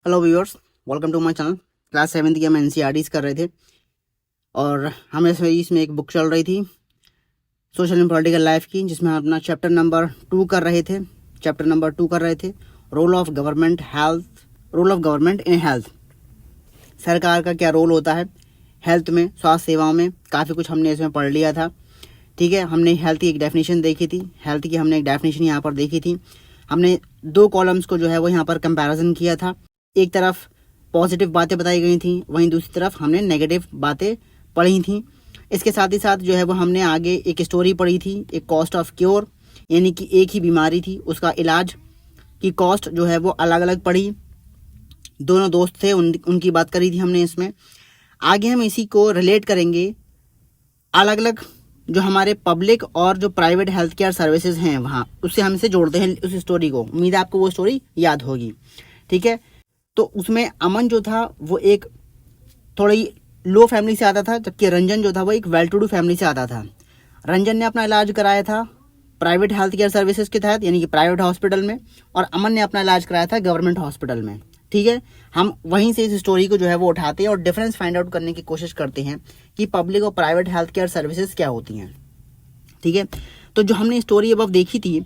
Hello viewers, welcome to my channel. Class 7th की हम NCERTs कर रहे थे और हमें इसमें एक बुक चल रही थी सोशल एंड पॉलिटिकल लाइफ की, जिसमें हम अपना चैप्टर नंबर 2 कर रहे थे। Role of government in health. सरकार का क्या रोल होता है हेल्थ में, स्वास्थ्य सेवाओं में। काफ़ी कुछ हमने इसमें पढ़ लिया था। ठीक है, हमने हेल्थ की एक डेफिनेशन देखी थी। हेल्थ की हमने एक डेफिनेशन यहाँ पर देखी थी। हमने दो कॉलम्स को जो है वो यहाँ पर कंपैरिजन किया था। एक तरफ पॉजिटिव बातें बताई गई थी, वहीं दूसरी तरफ हमने नेगेटिव बातें पढ़ी थी। इसके साथ ही साथ जो है वो हमने आगे एक स्टोरी पढ़ी थी, एक कॉस्ट ऑफ क्योर, यानी कि एक ही बीमारी थी, उसका इलाज की कॉस्ट जो है वो अलग अलग पड़ी। दोनों दोस्त थे, उनकी बात करी थी हमने इसमें। आगे हम इसी को रिलेट करेंगे अलग अलग जो हमारे पब्लिक और जो प्राइवेट हेल्थ केयर सर्विसेज हैं वहाँ, उससे हम इसे जोड़ते हैं उस स्टोरी को। उम्मीद है आपको वो स्टोरी याद होगी। ठीक है, तो उसमें अमन जो था वो एक थोड़ी लो फैमिली से आता था, जबकि रंजन जो था वो एक वेल टू डू फैमिली से आता था। रंजन ने अपना इलाज कराया था प्राइवेट हेल्थ केयर सर्विसेज के तहत, यानी कि प्राइवेट हॉस्पिटल में, और अमन ने अपना इलाज कराया था गवर्नमेंट हॉस्पिटल में। ठीक है, हम वहीं से इस स्टोरी को जो है वो उठाते हैं और डिफरेंस फाइंड आउट करने की कोशिश करते हैं कि पब्लिक और प्राइवेट हेल्थ केयर सर्विसेज क्या होती हैं। ठीक है, तो जो हमने स्टोरी अब देखी थी,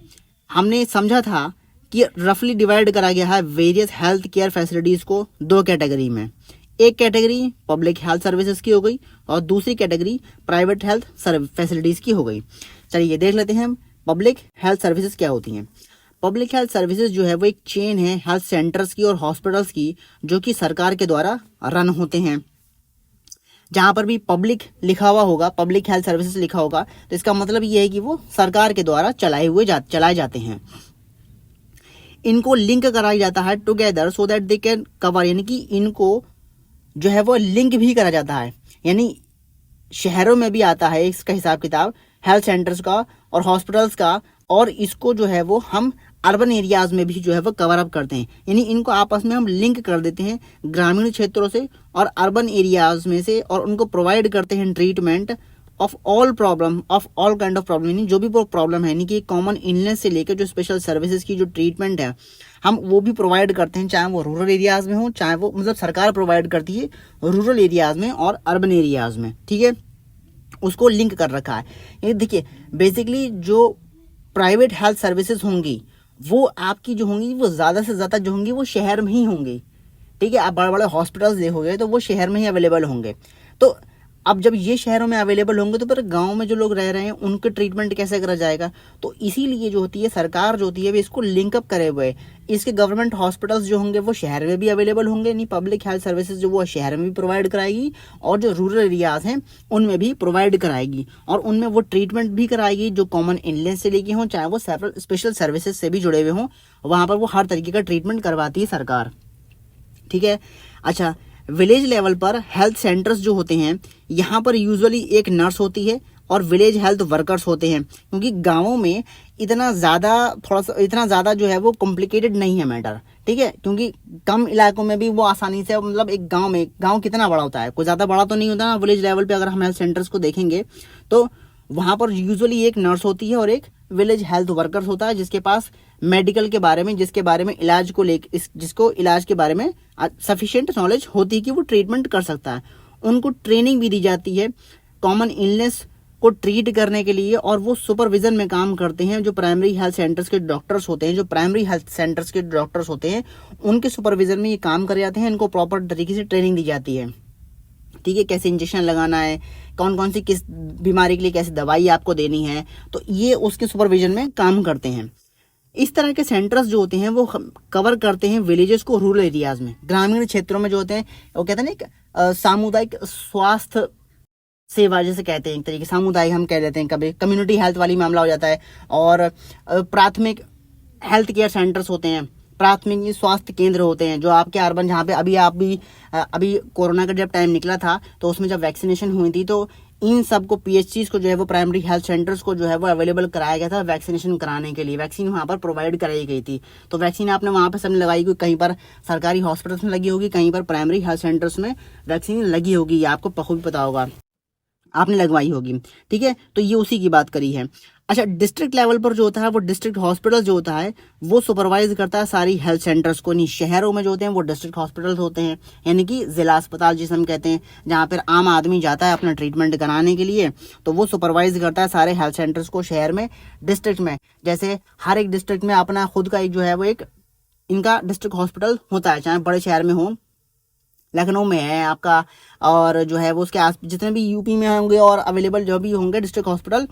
हमने समझा था कि रफली डिवाइड करा गया है वेरियस हेल्थ केयर फैसिलिटीज़ को दो कैटेगरी में। एक कैटेगरी पब्लिक हेल्थ सर्विसेज की हो गई और दूसरी कैटेगरी प्राइवेट हेल्थ फैसिलिटीज़ की हो गई। चलिए देख लेते हैं पब्लिक हेल्थ सर्विसेज क्या होती हैं। पब्लिक हेल्थ सर्विसेज जो है वो एक चेन है हेल्थ सेंटर्स की और हॉस्पिटल्स की, जो कि सरकार के द्वारा रन होते हैं। जहाँ पर भी पब्लिक लिखा हुआ होगा, पब्लिक हेल्थ सर्विसेज लिखा होगा, तो इसका मतलब ये है कि वो सरकार के द्वारा चलाए जाते हैं। इनको लिंक कराया जाता है together so that they can cover, यानी कि इनको जो है वो लिंक भी करा जाता है। यानी शहरों में भी आता है इसका हिसाब किताब हेल्थ सेंटर्स का और हॉस्पिटल्स का, और इसको जो है वो हम अर्बन एरियाज में भी जो है वो कवर अप करते हैं। यानी इनको आपस में हम लिंक कर देते हैं ग्रामीण क्षेत्रों से और अर्बन एरियाज में से, और उनको प्रोवाइड करते हैं treatment of all kind of problem. यानी जो भी वो प्रॉब्लम है, यानी कि कॉमन इलनेस से लेकर जो स्पेशल सर्विसेज की जो ट्रीटमेंट है, हम वो भी प्रोवाइड करते हैं, चाहे वो रूरल एरियाज में हो, चाहे वो मतलब सरकार प्रोवाइड करती है रूरल एरियाज में और अर्बन एरियाज में। ठीक है, उसको लिंक कर रखा है। ये देखिए, बेसिकली जो प्राइवेट हेल्थ सर्विसेज होंगी वो आपकी जो होंगी वो ज़्यादा से ज़्यादा जो होंगी वो शहर में ही होंगी। ठीक है, आप बड़े बड़े हॉस्पिटल्स देखोगे तो वो शहर में ही अवेलेबल होंगे। तो अब जब ये शहरों में अवेलेबल होंगे तो फिर गांव में जो लोग रह रहे हैं उनके ट्रीटमेंट कैसे करा जाएगा। तो इसीलिए जो होती है सरकार जो होती है वो इसको लिंकअप करे हुए है। इसके गवर्नमेंट हॉस्पिटल्स जो होंगे वो शहर में भी अवेलेबल होंगे, यानी पब्लिक हेल्थ सर्विसेज जो वो शहर में भी प्रोवाइड कराएगी और जो रूरल एरियाज हैं उनमें भी प्रोवाइड कराएगी, और उनमें वो ट्रीटमेंट भी कराएगी जो कॉमन इलनेस से लेके हों, चाहे वो सेवरल स्पेशल सर्विसेज से भी जुड़े हुए हों, वहाँ पर वो हर तरीके का ट्रीटमेंट करवाती है सरकार। ठीक है, अच्छा, विलेज लेवल पर हेल्थ सेंटर्स जो होते हैं, यहाँ पर यूजुअली एक नर्स होती है और विलेज हेल्थ वर्कर्स होते हैं, क्योंकि गांवों में इतना ज़्यादा जो है वो कॉम्प्लिकेटेड नहीं है मैटर। ठीक है, क्योंकि कम इलाकों में भी वो आसानी से, मतलब एक गांव कितना बड़ा होता है, कोई ज़्यादा बड़ा तो नहीं होता ना। विलेज लेवल पे अगर हम हेल्थ सेंटर्स को देखेंगे तो वहाँ पर यूजुअली एक नर्स होती है और एक विलेज हेल्थ वर्कर्स होता है, जिसके पास मेडिकल के बारे में, जिसको इलाज के बारे में सफिशिएंट नॉलेज होती है कि वो ट्रीटमेंट कर सकता है। उनको ट्रेनिंग भी दी जाती है कॉमन इलनेस को ट्रीट करने के लिए, और वो सुपरविजन में काम करते हैं। जो प्राइमरी हेल्थ सेंटर्स के डॉक्टर्स होते हैं उनके सुपरविजन में ये काम कर जाते हैं। इनको प्रॉपर तरीके से ट्रेनिंग दी जाती है। ठीक है, कैसे इंजेक्शन लगाना है, कौन कौन सी किस बीमारी के लिए कैसे दवाई आपको देनी है, तो ये उसके सुपरविजन में काम करते हैं। इस तरह के सेंटर्स जो होते हैं वो कवर करते हैं विलेजेस को, रूरल एरियाज में, ग्रामीण क्षेत्रों में जो होते हैं वो कहते हैं ना सामुदायिक स्वास्थ्य सेवा जैसे कहते हैं, एक तरीके सामुदायिक हम कह देते हैं, कभी कम्युनिटी हेल्थ वाली मामला हो जाता है। और प्राथमिक हेल्थ केयर सेंटर्स होते हैं, प्राथमिक स्वास्थ्य केंद्र होते हैं जो आपके अर्बन, जहाँ पे अभी कोरोना का जब टाइम निकला था तो उसमें जब वैक्सीनेशन हुई थी तो इन सबको पीएचसीज को जो है वो प्राइमरी हेल्थ सेंटर्स को जो है वो अवेलेबल कराया गया था वैक्सीनेशन कराने के लिए। वैक्सीन वहाँ पर प्रोवाइड कराई गई थी। तो वैक्सीन आपने वहाँ पर सबने लगाई, कहीं पर सरकारी हॉस्पिटल्स में लगी होगी, कहीं पर प्राइमरी हेल्थ सेंटर्स में वैक्सीन लगी होगी, आपको बखूबी पता होगा, आपने लगवाई होगी। ठीक है, तो ये उसी की बात करी है। अच्छा, डिस्ट्रिक्ट लेवल पर जो होता है वो डिस्ट्रिक्ट हॉस्पिटल जो होता है वो सुपरवाइज करता है सारी हेल्थ सेंटर्स को। नहीं, शहरों में जो होते हैं वो डिस्ट्रिक्ट हॉस्पिटल्स होते हैं, यानी कि जिला अस्पताल जिसे हम कहते हैं, जहाँ पर आम आदमी जाता है अपना ट्रीटमेंट कराने के लिए, तो वो सुपरवाइज करता है सारे हेल्थ सेंटर्स को शहर में, डिस्ट्रिक्ट में। जैसे हर एक डिस्ट्रिक्ट में अपना खुद का एक जो है वो एक इनका डिस्ट्रिक्ट हॉस्पिटल होता है, चाहे बड़े शहर में हो, लखनऊ में है आपका, और जो है वो उसके आस जितने भी यूपी में होंगे और अवेलेबल जो भी होंगे डिस्ट्रिक्ट हॉस्पिटल,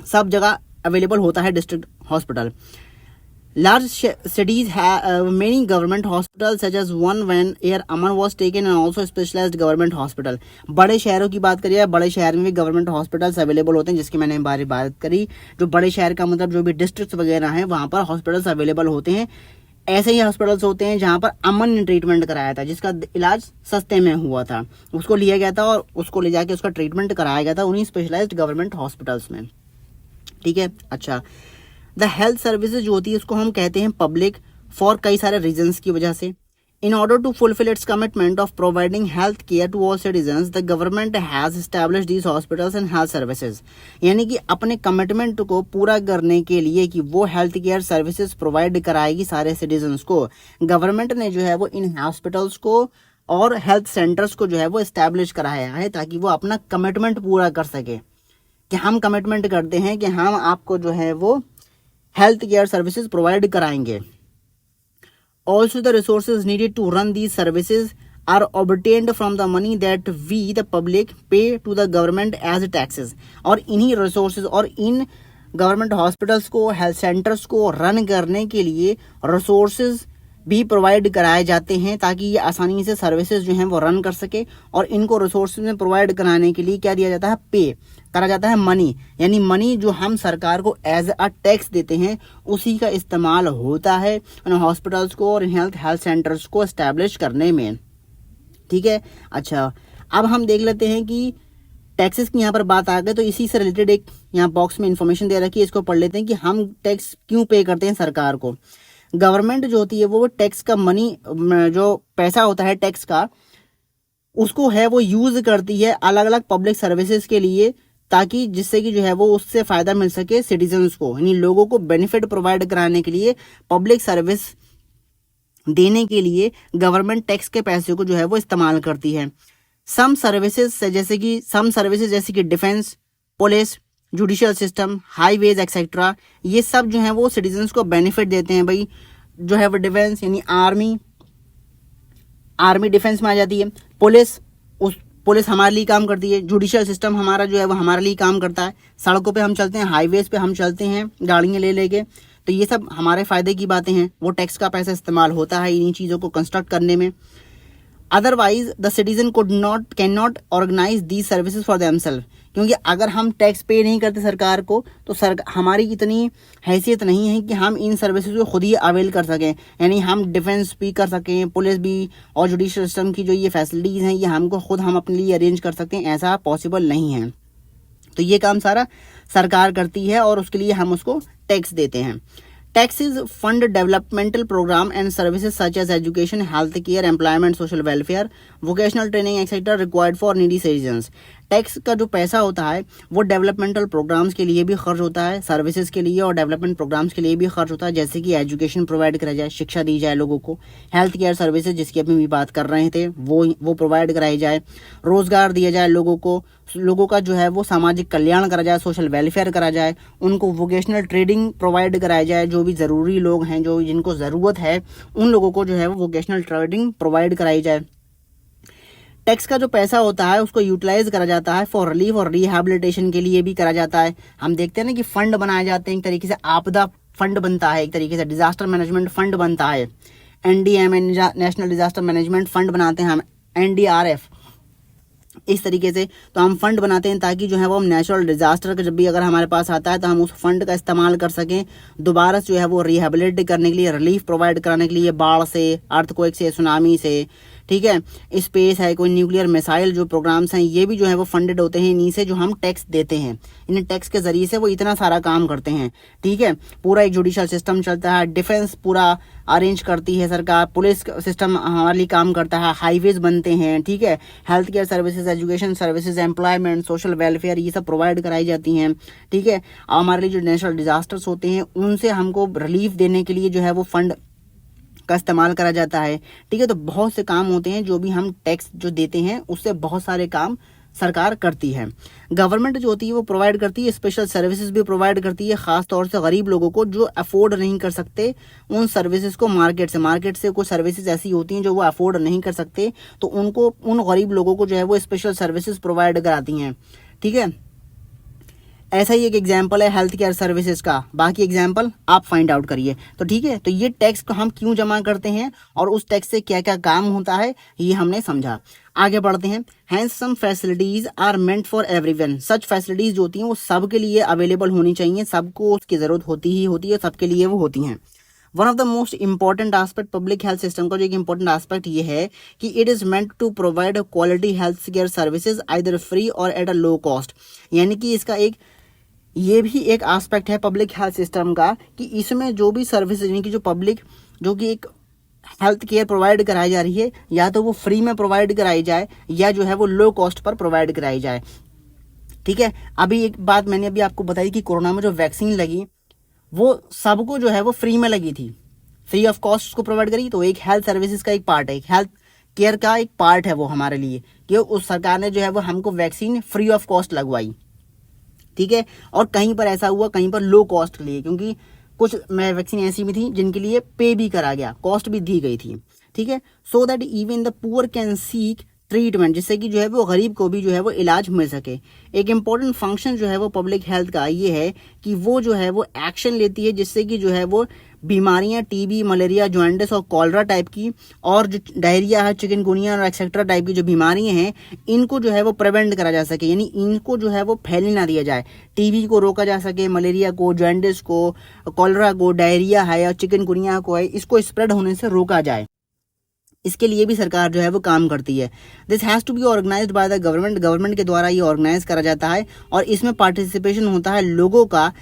सब जगह अवेलेबल होता है district hospital. Large cities have many government hospitals such as one when Air Aman was taken and also specialized government hospital। बड़े शहरों की बात करिए, बड़े शहर में भी गवर्नमेंट हॉस्पिटल्स अवेलेबल होते हैं, जिसकी मैंने बात करी। जो बड़े शहर का मतलब जो भी डिस्ट्रिक्ट वगैरह हैं वहाँ पर हॉस्पिटल्स अवेलेबल होते हैं। ऐसे ही हॉस्पिटल्स होते हैं जहाँ पर अमन ने ट्रीटमेंट कराया था, जिसका इलाज सस्ते में हुआ था, उसको लिया गया था और उसको ले जाके उसका ट्रीटमेंट कराया गया था उन्हीं स्पेशलाइज्ड गवर्नमेंट हॉस्पिटल्स में। ठीक है। अच्छा, द हेल्थ सर्विसेज जो होती है उसको हम कहते हैं पब्लिक फॉर कई सारे रीजंस की वजह से। In order to fulfil its commitment of providing health care to all citizens, the government has established these hospitals and health services. यानी कि अपने कमिटमेंट को पूरा करने के लिए कि वो हेल्थ केयर सर्विसेज प्रोवाइड कराएगी सारे सिटीजन्स को, गवर्नमेंट ने जो है वो इन हॉस्पिटल्स को और हेल्थ सेंटर्स को जो है वो एस्टैब्लिश कराया है, ताकि वो अपना कमिटमेंट पूरा कर सके कि हम कमिटमेंट करते हैं कि हम आपको जो है वो हेल्थ केयर सर्विसेज प्रोवाइड कराएंगे। Also the resources needed to run these services are obtained from the money that we the public pay to the government as taxes. और इन्हीं रिसोर्सेज और इन गवर्नमेंट हॉस्पिटल्स को, हेल्थ सेंटर्स को run करने के लिए रिसोर्सेज भी प्रोवाइड कराए जाते हैं, ताकि ये आसानी से सर्विसेज जो हैं वो रन कर सके। और इनको रिसोर्सेज में प्रोवाइड कराने के लिए क्या दिया जाता है, पे करा जाता है मनी, यानी मनी जो हम सरकार को एज अ टैक्स देते हैं उसी का इस्तेमाल होता है इन हॉस्पिटल्स को और हेल्थ सेंटर्स को एस्टैब्लिश करने में। ठीक है। अच्छा, अब हम देख लेते हैं कि टैक्सेस की यहाँ पर बात आ गई, तो इसी से रिलेटेड एक यहाँ बॉक्स में इंफॉर्मेशन दे रखी है, इसको पढ़ लेते हैं कि हम टैक्स क्यों पे करते हैं सरकार को। गवर्नमेंट जो होती है वो टैक्स का मनी, जो पैसा होता है टैक्स का, उसको है वो यूज करती है अलग अलग पब्लिक सर्विसेज के लिए, ताकि जिससे कि जो है वो उससे फायदा मिल सके सिटीजन्स को, यानी लोगों को बेनिफिट प्रोवाइड कराने के लिए, पब्लिक सर्विस देने के लिए गवर्नमेंट टैक्स के पैसे को जो है वो इस्तेमाल करती है। सम सर्विसेज जैसे कि defence, police, judicial system, highways etcetera, ये सब जो है वो सिटीजन्स को बेनिफिट देते हैं। भाई जो है वो डिफेंस यानी आर्मी डिफेंस में आ जाती है, पुलिस हमारे लिए काम करती है, जुडिशियल सिस्टम हमारा जो है वो हमारे लिए काम करता है, सड़कों पे हम चलते हैं, हाईवेज पे हम चलते हैं गाड़ियाँ ले लेके, तो ये सब हमारे फायदे की बातें हैं। वो टैक्स का पैसा इस्तेमाल होता है इन्हीं चीज़ों को कंस्ट्रक्ट करने में। Otherwise the citizen can not organise these services for themself, क्योंकि अगर हम टैक्स पे नहीं करते सरकार को, तो हमारी इतनी हैसियत नहीं है कि हम इन सर्विसेज को खुद ही अवेल कर सकें, यानी हम डिफेंस भी कर सकें, पुलिस भी, और जुडिशियल सिस्टम की जो ये फैसिलिटीज़ हैं ये हम अपने लिए अरेंज कर सकते हैं, ऐसा पॉसिबल नहीं है। तो ये काम सारा सरकार करती है और उसके लिए हम उसको टैक्स देते हैं। Taxes fund developmental program and services such as education, health care, employment, social welfare, vocational training etc. required for needy citizens। Tax का जो पैसा होता है वो डेवलपमेंटल प्रोग्राम्स के लिए भी खर्च होता है, सर्विसेज के लिए और डेवलपमेंट प्रोग्राम्स के लिए भी खर्च होता है, जैसे कि एजुकेशन प्रोवाइड करा जाए, शिक्षा दी जाए लोगों को, हेल्थ केयर सर्विसेज जिसकी अभी भी बात कर रहे थे वो प्रोवाइड कराई जाए, रोजगार दिया जाए लोगों का जो है वो सामाजिक कल्याण करा जाए, सोशल वेलफेयर करा जाए, उनको वोकेशनल ट्रेडिंग प्रोवाइड कराई जाए, जो भी ज़रूरी लोग हैं जो जिनको ज़रूरत है उन लोगों को जो है वो वोकेशनल ट्रेडिंग प्रोवाइड कराई जाए। टैक्स का जो पैसा होता है उसको यूटिलाइज करा जाता है फॉर रिलीफ और रिहैबिलिटेशन के लिए भी करा जाता है। हम देखते हैं ना कि फंड बनाए जाते हैं, एक तरीके से आपदा फंड बनता है, एक तरीके से डिजास्टर मैनेजमेंट फंड बनता है, NDMA national disaster management fund बनाते हैं हम, NDRF, इस तरीके से तो हम फंड बनाते हैं ताकि जो है वो हम नेचुरल डिजास्टर का जब भी अगर हमारे पास आता है तो हम उस फंड का इस्तेमाल कर सकें दोबारा जो है वो रिहेबिलिट करने के लिए, रिलीफ प्रोवाइड कराने के लिए, बाढ़ से, अर्थक्वेक से, सुनामी से, ठीक है, स्पेस है, कोई न्यूक्लियर मिसाइल जो प्रोग्राम्स हैं, ये भी जो है वो फंडेड होते हैं इन्हीं से, जो हम टैक्स देते हैं, इन टैक्स के जरिए से वो इतना सारा काम करते हैं। ठीक है, पूरा एक जुडिशियल सिस्टम चलता है, डिफेंस पूरा अरेंज करती है सरकार, पुलिस सिस्टम हमारे लिए काम करता है, हाईवेज बनते हैं। ठीक है, health care services, education services, employment, social welfare, ये सब प्रोवाइड कराई जाती हैं। ठीक है, हमारे लिए जो नेचुरल डिजास्टर्स होते हैं उनसे हमको रिलीफ देने के लिए जो है वो फंड का इस्तेमाल करा जाता है। ठीक है, तो बहुत से काम होते हैं जो भी हम टैक्स जो देते हैं उससे बहुत सारे काम सरकार करती है। गवर्नमेंट जो होती है वो प्रोवाइड करती है, स्पेशल सर्विसेज भी प्रोवाइड करती है, खास तौर से गरीब लोगों को जो अफोर्ड नहीं कर सकते उन सर्विसेज को मार्केट से कुछ सर्विसेज ऐसी होती हैं जो वो अफोर्ड नहीं कर सकते, तो उनको, उन गरीब लोगों को जो है वो स्पेशल सर्विसेज प्रोवाइड कराती हैं। ठीक है, ऐसा ही एक एग्जाम्पल है हेल्थ केयर सर्विसेज का, बाकी एग्जाम्पल आप फाइंड आउट करिए। तो ठीक है, तो ये टैक्स को हम क्यों जमा करते हैं और उस टैक्स से क्या क्या काम होता है ये हमने समझा। आगे बढ़ते हैं। Hence some facilities are meant for everyone, such facilities जो होती हैं वो सबके लिए अवेलेबल होनी चाहिए, सबको उसकी जरूरत होती ही होती है, सबके लिए वो होती हैं। One of the most important aspect public health system का जो एक इंपॉर्टेंट एस्पेक्ट ये है कि it is meant to provide quality health care services either free और एट अ लो कॉस्ट, यानी कि इसका एक ये भी एक एस्पेक्ट है पब्लिक हेल्थ सिस्टम का कि इसमें जो भी सर्विस यानी कि जो पब्लिक जो कि एक हेल्थ केयर प्रोवाइड कराई जा रही है, या तो वो फ्री में प्रोवाइड कराई जाए या जो है वो लो कॉस्ट पर प्रोवाइड कराई जाए। ठीक है, अभी एक बात मैंने अभी आपको बताई कि कोरोना में जो वैक्सीन लगी वो सबको जो है वो फ्री में लगी थी, फ्री ऑफ कॉस्ट को प्रोवाइड करी, तो एक हेल्थ सर्विसेज का एक पार्ट है, एक हेल्थ केयर का एक पार्ट है वो हमारे लिए कि उस सरकार ने जो है वो हमको वैक्सीन फ्री ऑफ कॉस्ट लगवाई। ठीक है, और कहीं पर ऐसा हुआ कहीं पर लो कॉस्ट के लिए, क्योंकि कुछ वैक्सीन ऐसी भी थी जिनके लिए पे भी करा गया, कॉस्ट भी दी गई थी। ठीक है, so that even the poor can seek treatment, जिससे कि जो है वो गरीब को भी जो है वो इलाज मिल सके। एक इम्पॉर्टेंट फंक्शन जो है वो पब्लिक हेल्थ का ये है कि वो जो है वो एक्शन लेती है जिससे कि जो है वो बीमारियां, टीबी, मलेरिया, जॉन्डिस और कॉलरा टाइप की, और जो डायरिया है, चिकनगुनिया और एक्सेट्रा टाइप की जो बीमारियां हैं इनको जो है वो प्रिवेंट करा जा सके, यानी इनको जो है वो फैलने ना दिया जाए, टीबी को रोका जा सके, मलेरिया को, जॉन्डिस को, कॉलरा को, डायरिया है या चिकनगुनिया को है, इसको स्प्रेड होने से रोका जाए। इसके लिए भी सरकार जो है वो काम करती है। This has to be organised by the government, government के द्वारा ये ऑर्गेनाइज करा जाता है और इसमें पार्टिसिपेशन होता है लोगों का,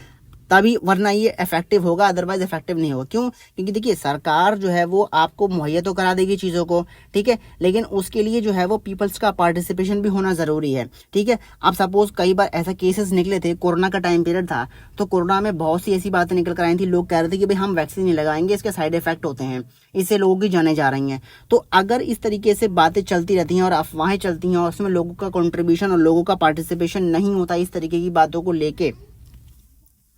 तभी, वरना ये इफेक्टिव होगा, अदरवाइज इफेक्टिव नहीं होगा। क्यों? क्योंकि देखिए सरकार जो है वो आपको मुहैया तो करा देगी चीज़ों को, ठीक है, लेकिन उसके लिए जो है वो पीपल्स का पार्टिसिपेशन भी होना ज़रूरी है। ठीक है, अब सपोज कई बार ऐसा केसेस निकले थे, कोरोना का टाइम पीरियड था, तो कोरोना में बहुत सी ऐसी बातें निकल कर आई थी, लोग कह रहे थे कि भाई हम वैक्सीन नहीं लगाएंगे, इसके साइड इफेक्ट होते हैं, इससे लोगों की जानें जा रही हैं। तो अगर इस तरीके से बातें चलती रहती हैं और अफवाहें चलती हैं और उसमें लोगों का कंट्रीब्यूशन और लोगों का पार्टिसिपेशन नहीं होता इस तरीके की बातों को लेके,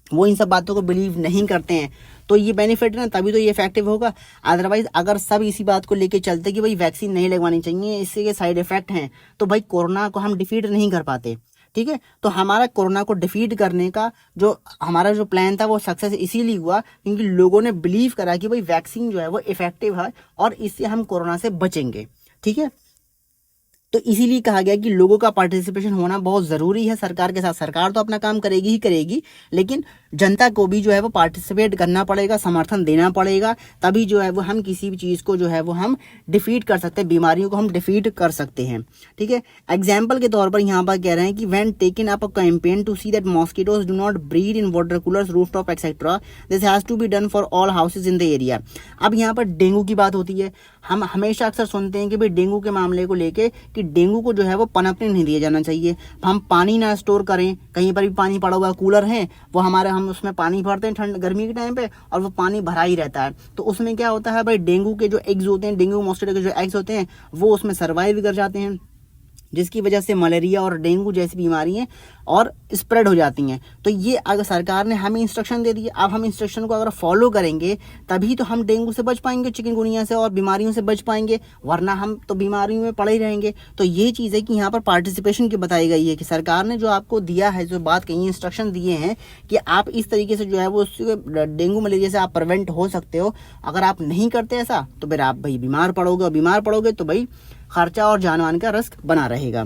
वो इन सब बातों को बिलीव नहीं करते हैं, तो ये बेनिफिट है ना, तभी तो ये इफेक्टिव होगा। अदरवाइज अगर सब इसी बात को लेके चलते कि भाई वैक्सीन नहीं लगवानी चाहिए, इससे के साइड इफेक्ट हैं, तो भाई कोरोना को हम डिफीट नहीं कर पाते। ठीक है, तो हमारा कोरोना को डिफीट करने का जो हमारा जो प्लान था वो सक्सेस इसीलिए हुआ क्योंकि लोगों ने बिलीव करा कि भाई वैक्सीन जो है वो इफेक्टिव है और इससे हम कोरोना से बचेंगे। ठीक है, तो इसीलिए कहा गया कि लोगों का पार्टिसिपेशन होना बहुत ज़रूरी है। सरकार के साथ सरकार तो अपना काम करेगी ही करेगी, लेकिन जनता को भी जो है वो पार्टिसिपेट करना पड़ेगा, समर्थन देना पड़ेगा, तभी जो है वो हम किसी भी चीज़ को जो है वो हम डिफीट कर सकते हैं, बीमारियों को हम डिफीट कर सकते हैं। ठीक है, एग्जाम्पल के तौर पर यहाँ पर कह रहे हैं कि when taken up a campaign to see that mosquitoes do not breed in water coolers, rooftop etcetera, this has to be done for all houses in the area. अब यहाँ पर डेंगू की बात होती है, हम हमेशा अक्सर सुनते हैं कि भाई डेंगू के मामले को लेके कि डेंगू को जो है वो पनपने नहीं दिया जाना चाहिए, हम पानी ना स्टोर करें, कहीं पर भी पानी पड़ा हुआ कूलर है वो हमारे, हम उसमें पानी भरते हैं ठंड गर्मी के टाइम पे और वो पानी भरा ही रहता है, तो उसमें क्या होता है भाई डेंगू के जो एग्स होते हैं, डेंगू मॉस्किटो के जो एग्स होते हैं वो उसमें सर्वाइव कर जाते हैं, जिसकी वजह से मलेरिया और डेंगू जैसी बीमारियां और स्प्रेड हो जाती हैं। तो ये अगर सरकार ने हमें इंस्ट्रक्शन दे दिए, अब हम इंस्ट्रक्शन को अगर फॉलो करेंगे तभी तो हम डेंगू से बच पाएंगे, चिकनगुनिया से और बीमारियों से बच पाएंगे, वरना हम तो बीमारियों में पड़े ही रहेंगे। तो ये चीज़ है कि यहाँ पर पार्टिसिपेशन की बताई गई है कि सरकार ने जो आपको दिया है, जो बात कही, इंस्ट्रक्शन दिए हैं कि आप इस तरीके से जो है वो डेंगू मलेरिया से आप प्रिवेंट हो सकते हो। अगर आप नहीं करते ऐसा तो फिर आप भाई बीमार पड़ोगे, और बीमार पड़ोगे तो भाई खर्चा और जानवान का रिस्क बना रहेगा।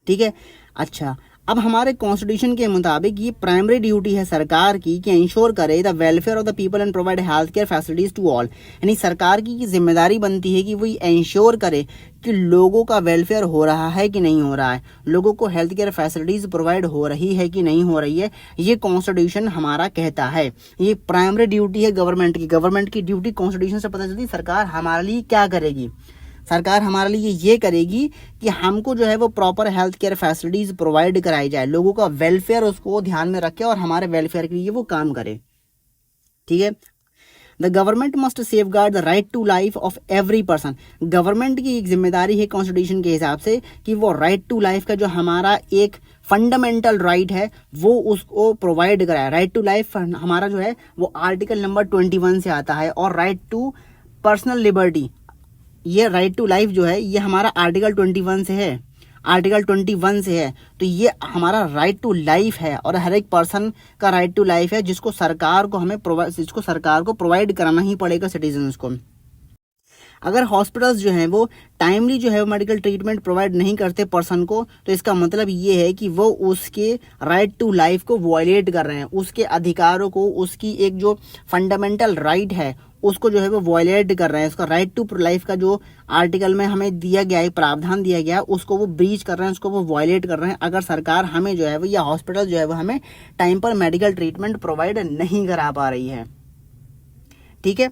ठीक है, अच्छा अब हमारे कॉन्स्टिट्यूशन के मुताबिक ये प्राइमरी ड्यूटी है सरकार की कि इंश्योर करे the welfare of the people and provide health care facilities to all. यानी सरकार की जिम्मेदारी बनती है कि वो इंश्योर करे कि लोगों का वेलफेयर हो रहा है कि नहीं हो रहा है, लोगों को हेल्थ केयर फैसिलिटीज प्रोवाइड हो रही है कि नहीं हो रही है, ये कॉन्स्टिट्यूशन हमारा कहता है। ये प्राइमरी ड्यूटी है गवर्नमेंट की। गवर्नमेंट की ड्यूटी कॉन्स्टिट्यूशन से पता चलती है सरकार हमारे लिए क्या करेगी। सरकार हमारे लिए ये करेगी कि हमको जो है वो proper health care facilities provide कराई जाए, लोगों का वेलफेयर उसको ध्यान में रखे और हमारे वेलफेयर के लिए वो काम करे। ठीक है। The government must safeguard the right to life of every person. Government की एक जिम्मेदारी है कॉन्स्टिट्यूशन के हिसाब से कि वो राइट टू लाइफ का जो हमारा एक फंडामेंटल राइट है वो उसको प्रोवाइड कराए। राइट टू लाइफ हमारा जो है वो आर्टिकल नंबर 21 से आता है, और राइट टू पर्सनल लिबर्टी, ये राइट टू लाइफ जो है ये हमारा आर्टिकल 21 से है, आर्टिकल 21 से है। तो ये हमारा राइट टू लाइफ है और हर एक पर्सन का राइट टू लाइफ है जिसको सरकार को प्रोवाइड कराना ही पड़ेगा सिटीजन्स को। अगर हॉस्पिटल्स जो हैं वो टाइमली जो है वो मेडिकल ट्रीटमेंट प्रोवाइड नहीं करते पर्सन को, तो इसका मतलब ये है कि वो उसके राइट टू लाइफ को वायलेट कर रहे हैं, उसके अधिकारों को, उसकी एक जो फंडामेंटल राइट है उसको जो है वो वायलेट कर रहे हैं। उसका राइट टू लाइफ का जो आर्टिकल में हमें दिया गया है, प्रावधान दिया गया है, उसको वो ब्रीच कर रहे हैं, उसको वो वायलेट कर रहे हैं अगर सरकार हमें जो है वो या हॉस्पिटल जो है वो हमें टाइम पर मेडिकल ट्रीटमेंट प्रोवाइड नहीं करा पा रही है। ठीक है।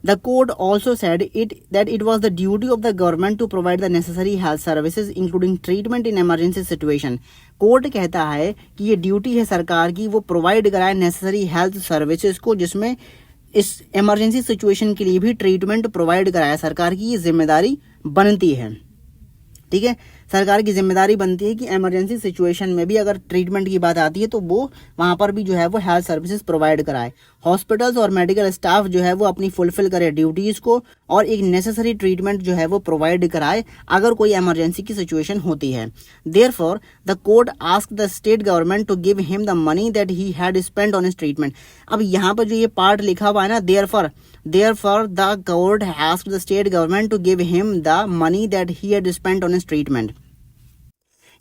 The court also said that it was the duty of the government to provide the necessary health services including treatment in emergency situation. Court कहता है कि ये ड्यूटी है सरकार की, वो प्रोवाइड कराए नेसेसरी हेल्थ सर्विसेज को, जिसमें इस इमरजेंसी सिचुएशन के लिए भी ट्रीटमेंट प्रोवाइड कराया। सरकार की ये जिम्मेदारी बनती है। ठीक है। सरकार की जिम्मेदारी बनती है कि इमरजेंसी सिचुएशन में भी अगर ट्रीटमेंट की बात आती है तो वो वहाँ पर भी जो है वो हेल्थ सर्विसेज प्रोवाइड कराए। हॉस्पिटल्स और मेडिकल स्टाफ जो है वो अपनी फुलफिल करे ड्यूटीज़ को और एक नेसेसरी ट्रीटमेंट जो है वो प्रोवाइड कराए अगर कोई इमरजेंसी की सिचुएशन होती है। Therefore the court ask the state government to give him the money that he had spent on his treatment. अब यहाँ पर जो ये पार्ट लिखा हुआ है ना, Therefore, the court asked the state government to give him the money that he had spent on his treatment.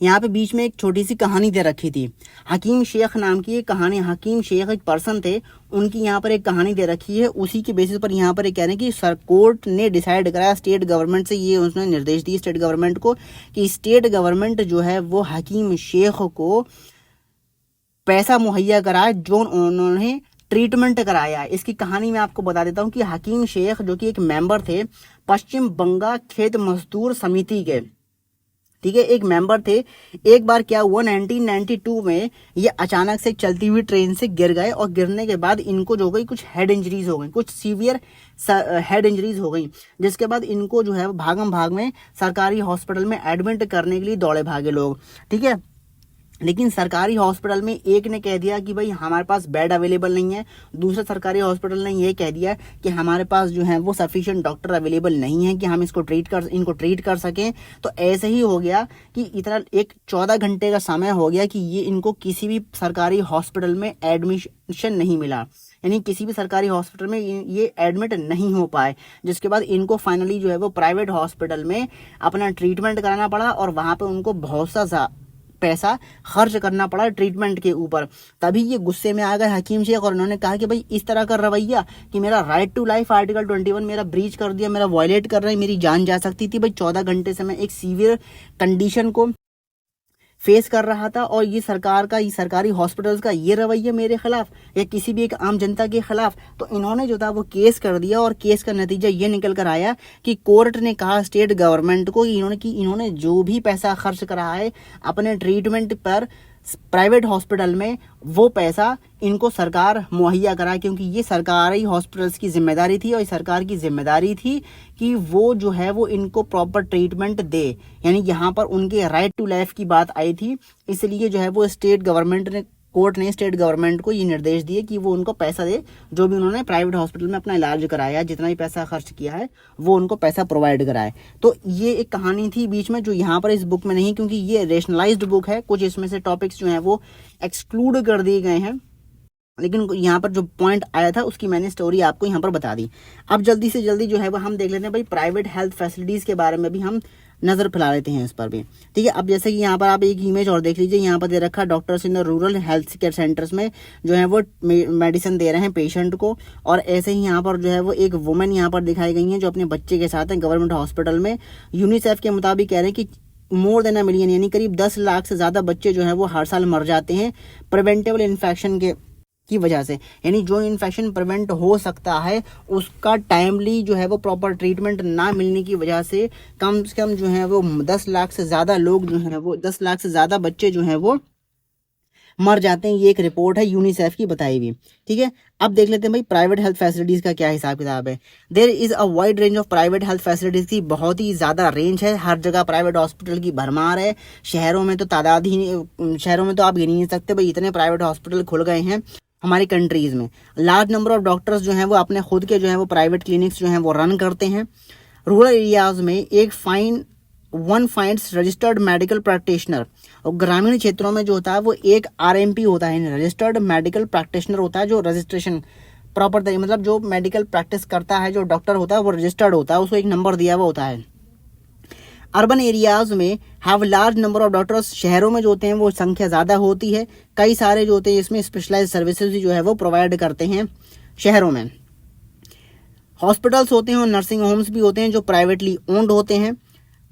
यहाँ पे बीच में एक छोटी सी कहानी दे रखी थी। हकीम शेख नाम की एक कहानी, हकीम शेख एक पर्सन थे, उनकी यहाँ पर एक कहानी दे रखी है। उसी के बेसिस पर यहाँ पर एक कह रहे हैं कि सर कोर्ट ने डिसाइड कराया स्टेट गवर्नमेंट से, ये उसने निर्देश दिए स्टेट गवर्नमेंट को कि स्टेट गवर्नमेंट जो है वो हकीम शेख को पैसा मुहैया कराए जो उन्होंने ट्रीटमेंट कराया है। इसकी कहानी मैं आपको बता देता हूँ कि हकीम शेख जो कि एक मेंबर थे पश्चिम बंगाल खेत मजदूर समिति के, ठीक है, एक मेंबर थे। एक बार क्या हुआ 1992 में ये अचानक से चलती हुई ट्रेन से गिर गए और गिरने के बाद इनको जो गई कुछ हेड इंजरीज हो गई, कुछ सीवियर हेड इंजरीज हो गई, जिसके बाद इनको जो है भागम भाग में सरकारी हॉस्पिटल में एडमिट करने के लिए दौड़े भागे लोग। ठीक है। लेकिन सरकारी हॉस्पिटल में एक ने कह दिया कि भाई हमारे पास बेड अवेलेबल नहीं है, दूसरा सरकारी हॉस्पिटल ने ये कह दिया कि हमारे पास जो है वो सफिशिएंट डॉक्टर अवेलेबल नहीं है कि हम इनको ट्रीट कर सकें। तो ऐसे ही हो गया कि इतना एक 14 घंटे का समय हो गया कि ये इनको किसी भी सरकारी हॉस्पिटल में एडमिशन नहीं मिला, यानी किसी भी सरकारी हॉस्पिटल में ये एडमिट नहीं हो पाए, जिसके बाद इनको फाइनली जो है वो प्राइवेट हॉस्पिटल में अपना ट्रीटमेंट कराना पड़ा और वहाँ पे उनको बहुत सा पैसा खर्च करना पड़ा ट्रीटमेंट के ऊपर। तभी ये गुस्से में आ गए हकीम शेख और उन्होंने कहा कि भाई इस तरह का रवैया कि मेरा राइट टू लाइफ आर्टिकल 21 मेरा ब्रीच कर दिया, मेरा वायलेट कर रहे हैं, मेरी जान जा सकती थी। भाई 14 घंटे से मैं एक सीवियर कंडीशन को फेस कर रहा था और ये सरकारी हॉस्पिटल्स का ये रवैया मेरे खिलाफ या किसी भी एक आम जनता के खिलाफ, तो इन्होंने जो था वो केस कर दिया और केस का नतीजा ये निकल कर आया कि कोर्ट ने कहा स्टेट गवर्नमेंट को कि इन्होंने जो भी पैसा खर्च करा है अपने ट्रीटमेंट पर प्राइवेट हॉस्पिटल में वो पैसा इनको सरकार मुहैया कराए, क्योंकि ये सरकारी हॉस्पिटल्स की जिम्मेदारी थी और सरकार की जिम्मेदारी थी कि वो जो है वो इनको प्रॉपर ट्रीटमेंट दे। यानी यहाँ पर उनके राइट टू लाइफ की बात आई थी, इसलिए जो है वो कोर्ट ने स्टेट गवर्नमेंट को ये निर्देश दिए कि वो उनको पैसा दे, जो भी उन्होंने प्राइवेट हॉस्पिटल में अपना इलाज कराया, जितना भी पैसा खर्च किया है वो उनको पैसा प्रोवाइड कराए। तो ये एक कहानी थी बीच में जो यहाँ पर इस बुक में नहीं, क्योंकि ये रेशनलाइज्ड बुक है, कुछ इसमें से टॉपिक्स जो हैं वो एक्सक्लूड कर दिए गए हैं, लेकिन यहाँ पर जो पॉइंट आया था उसकी मैंने स्टोरी आपको यहाँ पर बता दी। अब जल्दी से जल्दी जो है वो हम देख लेते हैं भाई प्राइवेट हेल्थ फैसिलिटीज़ के बारे में भी हम नज़र फैला लेते हैं इस पर भी। ठीक है, अब जैसे कि यहाँ पर आप एक इमेज और देख लीजिए, यहाँ पर दे रखा है doctors in the rural health care centres में जो है वो मेडिसिन दे रहे हैं पेशेंट को। और ऐसे ही यहाँ पर जो है वो एक वुमेन यहाँ पर दिखाई गई है जो अपने बच्चे के साथ है गवर्नमेंट हॉस्पिटल में। यूनिसेफ के मुताबिक कह रहे हैं कि मोर देन अ मिलियन यानी करीब 10 लाख से ज़्यादा बच्चे जो है वो हर साल मर जाते हैं प्रिवेंटेबल इन्फेक्शन की वजह से। यानी जो इन्फेक्शन प्रिवेंट हो सकता है उसका टाइमली जो है वो प्रॉपर ट्रीटमेंट ना मिलने की वजह से कम जो है वो 10 लाख से ज़्यादा लोग जो है वो 10 लाख से ज़्यादा बच्चे जो हैं वो मर जाते हैं। ये एक रिपोर्ट है यूनिसेफ की बताई हुई। ठीक है, अब देख लेते हैं भाई प्राइवेट हेल्थ फैसिलिटीज़ का क्या हिसाब किताब है। There is a wide range of private health facilities की बहुत ही ज़्यादा रेंज है। हर जगह प्राइवेट हॉस्पिटल की भरमार है। शहरों में तो तादाद ही शहरों में तो आप गिन ही नहीं सकते भाई, इतने प्राइवेट हॉस्पिटल खुल गए हैं हमारी कंट्रीज़ में। लार्ज नंबर ऑफ डॉक्टर्स जो हैं वो अपने खुद के जो है वो प्राइवेट क्लिनिक्स जो हैं वो रन करते हैं। रूरल एरियाज़ में one finds registered medical practitioner, और ग्रामीण क्षेत्रों में जो होता है वो एक आरएमपी होता है, रजिस्टर्ड मेडिकल प्रैक्टिशनर होता है जो रजिस्ट्रेशन प्रॉपर तरीके मतलब जो मेडिकल प्रैक्टिस करता है, जो डॉक्टर होता है वो रजिस्टर्ड होता है, उसको एक नंबर दिया हुआ होता है। अर्बन एरियाज में have large number of doctors, शहरों में जो होते हैं वो संख्या ज़्यादा होती है। कई सारे जो होते हैं इसमें स्पेशलाइज सर्विसेज जो है वो प्रोवाइड करते हैं शहरों में। हॉस्पिटल्स होते हैं और नर्सिंग होम्स भी होते हैं जो प्राइवेटली ओन्ड होते हैं।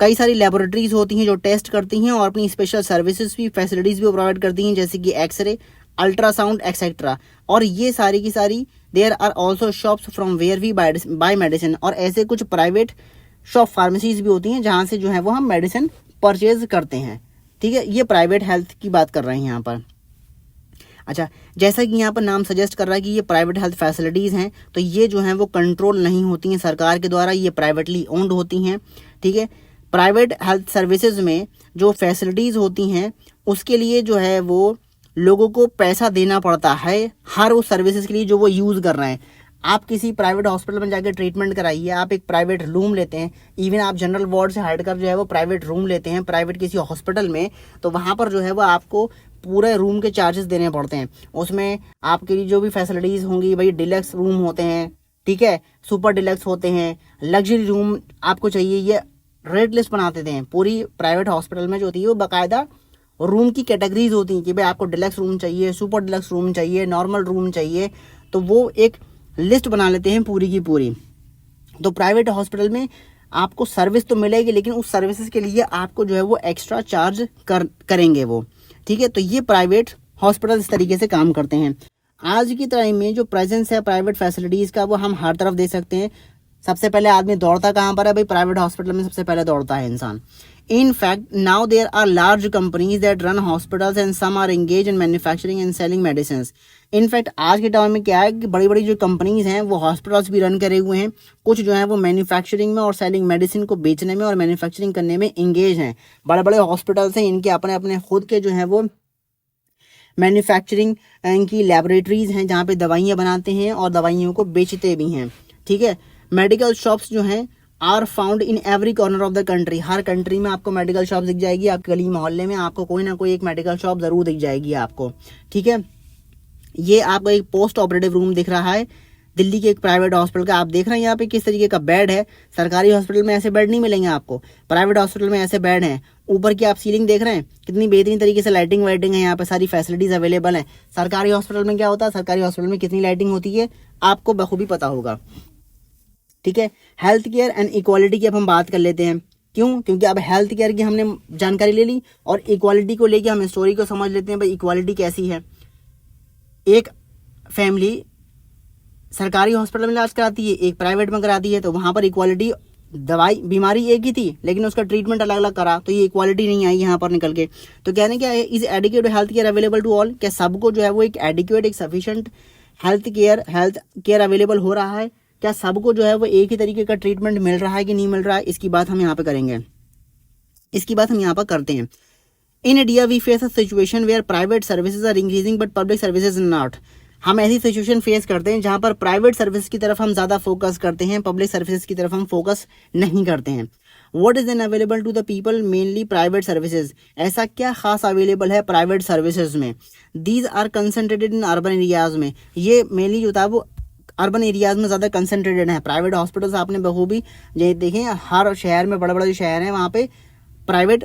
कई सारी लेबोरेटरीज होती हैं जो टेस्ट करती हैं और अपनी स्पेशल सर्विसेज भी फैसिलिटीज़ भी प्रोवाइड करती हैं जैसे कि एक्सरे, अल्ट्रासाउंड एक्सेट्रा। और ये सारी की सारी there are also shops from where we buy medicine, और ऐसे कुछ प्राइवेट शॉप फार्मेसीज भी होती हैं जहाँ से जो है वो हम मेडिसिन परचेज करते हैं। ठीक है, ये प्राइवेट हेल्थ की बात कर रहे हैं यहाँ पर। अच्छा, जैसा कि यहाँ पर नाम सजेस्ट कर रहा है कि ये प्राइवेट हेल्थ फैसिलिटीज़ हैं, तो ये जो हैं वो कंट्रोल नहीं होती हैं सरकार के द्वारा, ये प्राइवेटली ओन्ड होती हैं। ठीक है, प्राइवेट हेल्थ सर्विसेज में जो फैसिलिटीज़ होती हैं उसके लिए जो है वो लोगों को पैसा देना पड़ता है हर उस सर्विसेज के लिए जो वो यूज़ कर रहे हैं। आप किसी प्राइवेट हॉस्पिटल में जाकर ट्रीटमेंट कराइए, आप एक प्राइवेट रूम लेते हैं, इवन आप जनरल वार्ड से हटकर जो है वो प्राइवेट रूम लेते हैं प्राइवेट किसी हॉस्पिटल में, तो वहाँ पर जो है वो आपको पूरे रूम के चार्जेस देने पड़ते हैं। उसमें आपके लिए जो भी फैसिलिटीज़ होंगी भाई, डिलक्स रूम होते हैं, ठीक है, सुपर डिलक्स होते हैं, लग्जरी रूम आपको चाहिए, ये रेट लिस्ट बना देते हैं। पूरी प्राइवेट हॉस्पिटल में जो होती है वो बाकायदा रूम की कैटेगरीज होती हैं कि भाई आपको डिलक्स रूम चाहिए, सुपर डिलक्स रूम चाहिए, नॉर्मल रूम चाहिए, तो वो एक लिस्ट बना लेते हैं पूरी की पूरी। तो प्राइवेट हॉस्पिटल में आपको सर्विस तो मिलेगी लेकिन उस सर्विसेज के लिए आपको जो है वो एक्स्ट्रा चार्ज करेंगे वो। ठीक है, तो ये प्राइवेट हॉस्पिटल इस तरीके से काम करते हैं। आज की टाइम में जो प्रेजेंस है प्राइवेट फैसिलिटीज़ का वो हम हर तरफ दे सकते हैं। सबसे पहले आदमी दौड़ता कहाँ पर है भाई, प्राइवेट हॉस्पिटल में सबसे पहले दौड़ता है इंसान। In fact, now there are large companies that run hospitals and some are engaged in manufacturing and selling medicines. In fact, आज के टाइम में क्या है कि बड़ी बड़ी जो कंपनीज हैं वो हॉस्पिटल्स भी रन करे हुए हैं, कुछ जो है वो मैन्युफैक्चरिंग में और सेलिंग मेडिसिन को बेचने में और मैन्युफैक्चरिंग करने में इंगेज हैं। बड़े बड़े हॉस्पिटल्स हैं, इनके अपने अपने खुद के जो है वो मैन्युफैक्चरिंग की लैबोरेटरीज हैं जहाँ पे दवाइयाँ बनाते हैं और दवाइयों को बेचते भी हैं। ठीक है, मेडिकल शॉप्स जो हैं are found in every corner of the country. हर कंट्री में आपको मेडिकल शॉप दिख जाएगी, आपके गली मोहल्ले में आपको कोई ना कोई एक मेडिकल शॉप ज़रूर दिख जाएगी आपको। ठीक है, ये आपको एक पोस्ट ऑपरेटिव रूम दिख रहा है दिल्ली के एक प्राइवेट हॉस्पिटल का। आप देख रहे हैं यहाँ पे किस तरीके का बेड है। सरकारी हॉस्पिटल में ऐसे बेड नहीं मिलेंगे आपको, प्राइवेट हॉस्पिटल में ऐसे बेड हैं। ऊपर की आप सीलिंग देख रहे हैं, कितनी बेहतरीन तरीके से लाइटिंग वाइटिंग है, यहाँ पे सारी फैसिलिटीज़ अवेलेबल हैं। सरकारी हॉस्पिटल में क्या होता है, सरकारी हॉस्पिटल में कितनी लाइटिंग होती है आपको बखूबी पता होगा। ठीक है, हेल्थ केयर एंड इक्वालिटी की अब हम बात कर लेते हैं। क्यों? क्योंकि अब हेल्थ केयर की हमने जानकारी ले ली और इक्वालिटी को लेके हम स्टोरी को समझ लेते हैं भाई इक्वालिटी कैसी है। एक फैमिली सरकारी हॉस्पिटल में इलाज कराती है, एक प्राइवेट में कराती है, तो वहाँ पर इक्वालिटी, दवाई बीमारी एक ही थी लेकिन उसका ट्रीटमेंट अलग अलग करा, तो ये इक्वालिटी नहीं आई यहाँ पर निकल के। तो कहने क्या है, is adequate health care available to all, क्या सबको जो है वो एक एडिक्वेट एक सफिशिएंट हेल्थ केयर अवेलेबल हो रहा है, क्या सबको जो है वो एक ही तरीके का ट्रीटमेंट मिल रहा है कि नहीं मिल रहा है, इसकी बात हम यहाँ पे करेंगे, इसकी बात हम यहाँ पर करते हैं। In India we face a situation where private services are increasing but public services not. हम ऐसी सिचुएशन फेस करते हैं जहाँ पर प्राइवेट सर्विस की तरफ हम ज़्यादा फोकस करते हैं, पब्लिक सर्विसेज की तरफ हम फोकस नहीं करते हैं। What is then available to the people, mainly private services. ऐसा क्या खास अवेलेबल है प्राइवेट सर्विसेज में? These are concentrated in urban areas में, ये मेनली जो था वो अर्बन एरियाज में ज़्यादा कंसंट्रेटेड है। प्राइवेट हॉस्पिटल्स आपने बखूबी ये देखें, हर शहर में, बड़े बड़े जो शहर हैं वहाँ पे प्राइवेट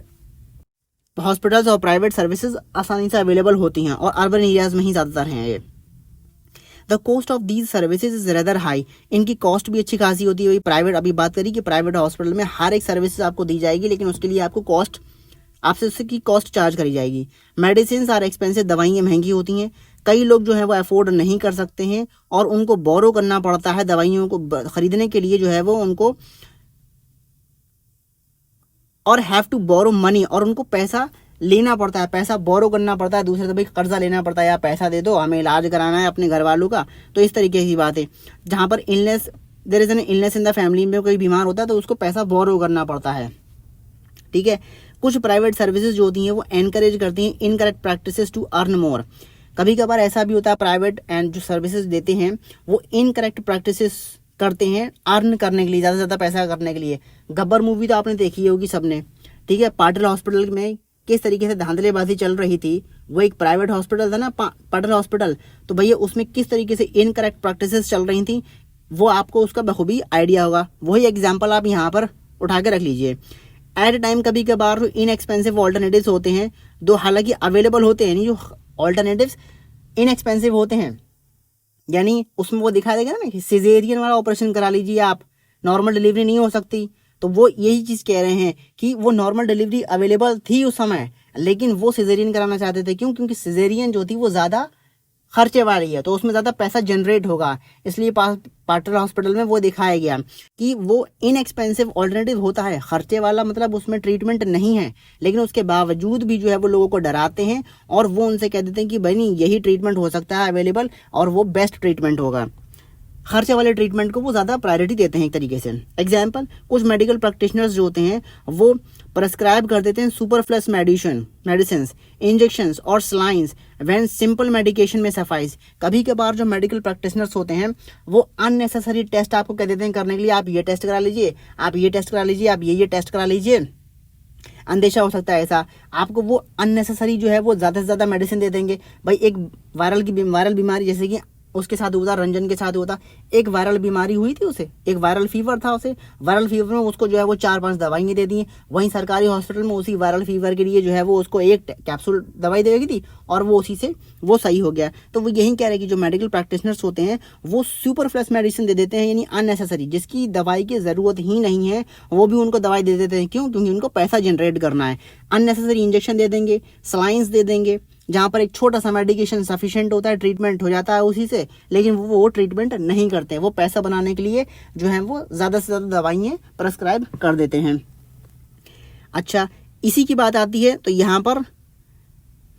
हॉस्पिटल्स और प्राइवेट सर्विसेज आसानी से अवेलेबल होती हैं, और अर्बन एरियाज में ही ज़्यादातर हैं ये। The cost of these services is rather high, इनकी कॉस्ट भी अच्छी खासी होती है। प्राइवेट, अभी बात करी कि प्राइवेट हॉस्पिटल में हर एक सर्विसेज आपको दी जाएगी, लेकिन उसके लिए आपको कॉस्ट, आपसे उसकी कॉस्ट चार्ज करी जाएगी। मेडिसिन आर एक्सपेंसिव, दवाइयाँ महंगी होती हैं। कई लोग जो है वो अफोर्ड नहीं कर सकते हैं और उनको बोरो करना पड़ता है दवाइयों को खरीदने के लिए, जो है वो उनको, और हैव टू बोरो मनी, और उनको पैसा लेना पड़ता है, पैसा बोरो करना पड़ता है दूसरे से, भाई कर्जा लेना पड़ता है, या पैसा दे दो हमें इलाज कराना है अपने घर वालों का। तो इस तरीके की बात है। जहाँ पर illness, there is an illness in the family, में कोई बीमार होता है तो उसको पैसा बोरो करना पड़ता है। ठीक है। कुछ प्राइवेट सर्विसेज जो होती हैं वो एनकरेज करती हैं incorrect practices to earn more. कभी कभार ऐसा भी होता है प्राइवेट एंड जो सर्विसेज देते हैं वो इनकरेक्ट प्रैक्टिसेस करते हैं अर्न करने के लिए, ज़्यादा से ज़्यादा पैसा करने के लिए। गब्बर मूवी तो आपने देखी होगी सबने। ठीक है। पाटिल हॉस्पिटल में किस तरीके से धांधलेबाजी चल रही थी, वो एक प्राइवेट हॉस्पिटल था ना पाटिल हॉस्पिटल, तो भैया उसमें किस तरीके से इनकरेक्ट प्रैक्टिसेस चल रही थी वो आपको उसका बखूबी आइडिया होगा। वही एग्जाम्पल आप यहाँ पर उठा के रख लीजिए। एट ए टाइम कभी कभार इनएक्सपेंसिव ऑल्टरनेटिव्स होते हैं, दो हालांकि अवेलेबल होते हैं, नहीं जो ऑल्टरनेटिव्स इनएक्सपेंसिव होते हैं, यानी उसमें वो दिखा देगा ना कि सिजेरियन वाला ऑपरेशन करा लीजिए आप, नॉर्मल डिलीवरी नहीं हो सकती। तो वो यही चीज़ कह रहे हैं कि वो नॉर्मल डिलीवरी अवेलेबल थी उस समय, लेकिन वो सिजेरियन कराना चाहते थे। क्यों? क्योंकि सिजेरियन जो थी वो ज़्यादा खर्चे वाली है, तो उसमें ज़्यादा पैसा जनरेट होगा, इसलिए पाटिल हॉस्पिटल में वो दिखाया गया कि वो इनएक्सपेंसिव ऑल्टरनेटिव होता है, खर्चे वाला मतलब उसमें ट्रीटमेंट नहीं है, लेकिन उसके बावजूद भी जो है वो लोगों को डराते हैं और वो उनसे कह देते हैं कि भाई नहीं यही ट्रीटमेंट हो सकता है अवेलेबल और वो बेस्ट ट्रीटमेंट होगा। खर्चे वाले ट्रीटमेंट को वो ज़्यादा प्रायोरिटी देते हैं एक तरीके से। एग्जाम्पल, कुछ मेडिकल प्रैक्टिशनर्स जो होते हैं वो प्रेस्क्राइब कर देते हैं सुपरफ्लस मेडिसिन, इंजेक्शंस और सलाइंस व्हेन सिंपल मेडिकेशन में सफाइज। कभी कभार जो मेडिकल प्रैक्टिशनर्स होते हैं वो अननेसेसरी टेस्ट आपको कह देते हैं करने के लिए, आप ये टेस्ट करा लीजिए, आप ये टेस्ट करा लीजिए, आप ये टेस्ट करा लीजिए। अंदेशा हो सकता है ऐसा, आपको वो अननेसेसरी जो है वो ज़्यादा से ज़्यादा मेडिसिन दे देंगे। भाई एक वायरल बीमारी जैसे कि उसके साथ हुआ था, रंजन के साथ हुआ था, एक वायरल बीमारी हुई थी उसे, एक वायरल फीवर था उसे, वायरल फीवर में उसको जो है वो 4-5 दवाइयाँ दे दी। वहीं सरकारी हॉस्पिटल में उसी वायरल फीवर के लिए जो है वो उसको एक कैप्सूल दवाई देगी थी और वो उसी से वो सही हो गया। तो वो यही कह रहे हैं कि जो मेडिकल प्रैक्टिशनर्स होते हैं वो सुपरफ्लस मेडिसिन दे देते हैं, यानी अननेसेसरी, जिसकी दवाई की ज़रूरत ही नहीं है वो भी उनको दवाई दे देते हैं। क्यों? क्योंकि उनको पैसा जनरेट करना है। अननेसेसरी इंजेक्शन दे देंगे, सलाइंस दे देंगे, जहाँ पर एक छोटा सा मेडिकेशन सफिशिएंट होता है, ट्रीटमेंट हो जाता है उसी से, लेकिन वो ट्रीटमेंट नहीं करते, वो पैसा बनाने के लिए जो है वो ज़्यादा से ज़्यादा दवाइयाँ प्रेस्क्राइब कर देते हैं। अच्छा, इसी की बात आती है तो यहाँ पर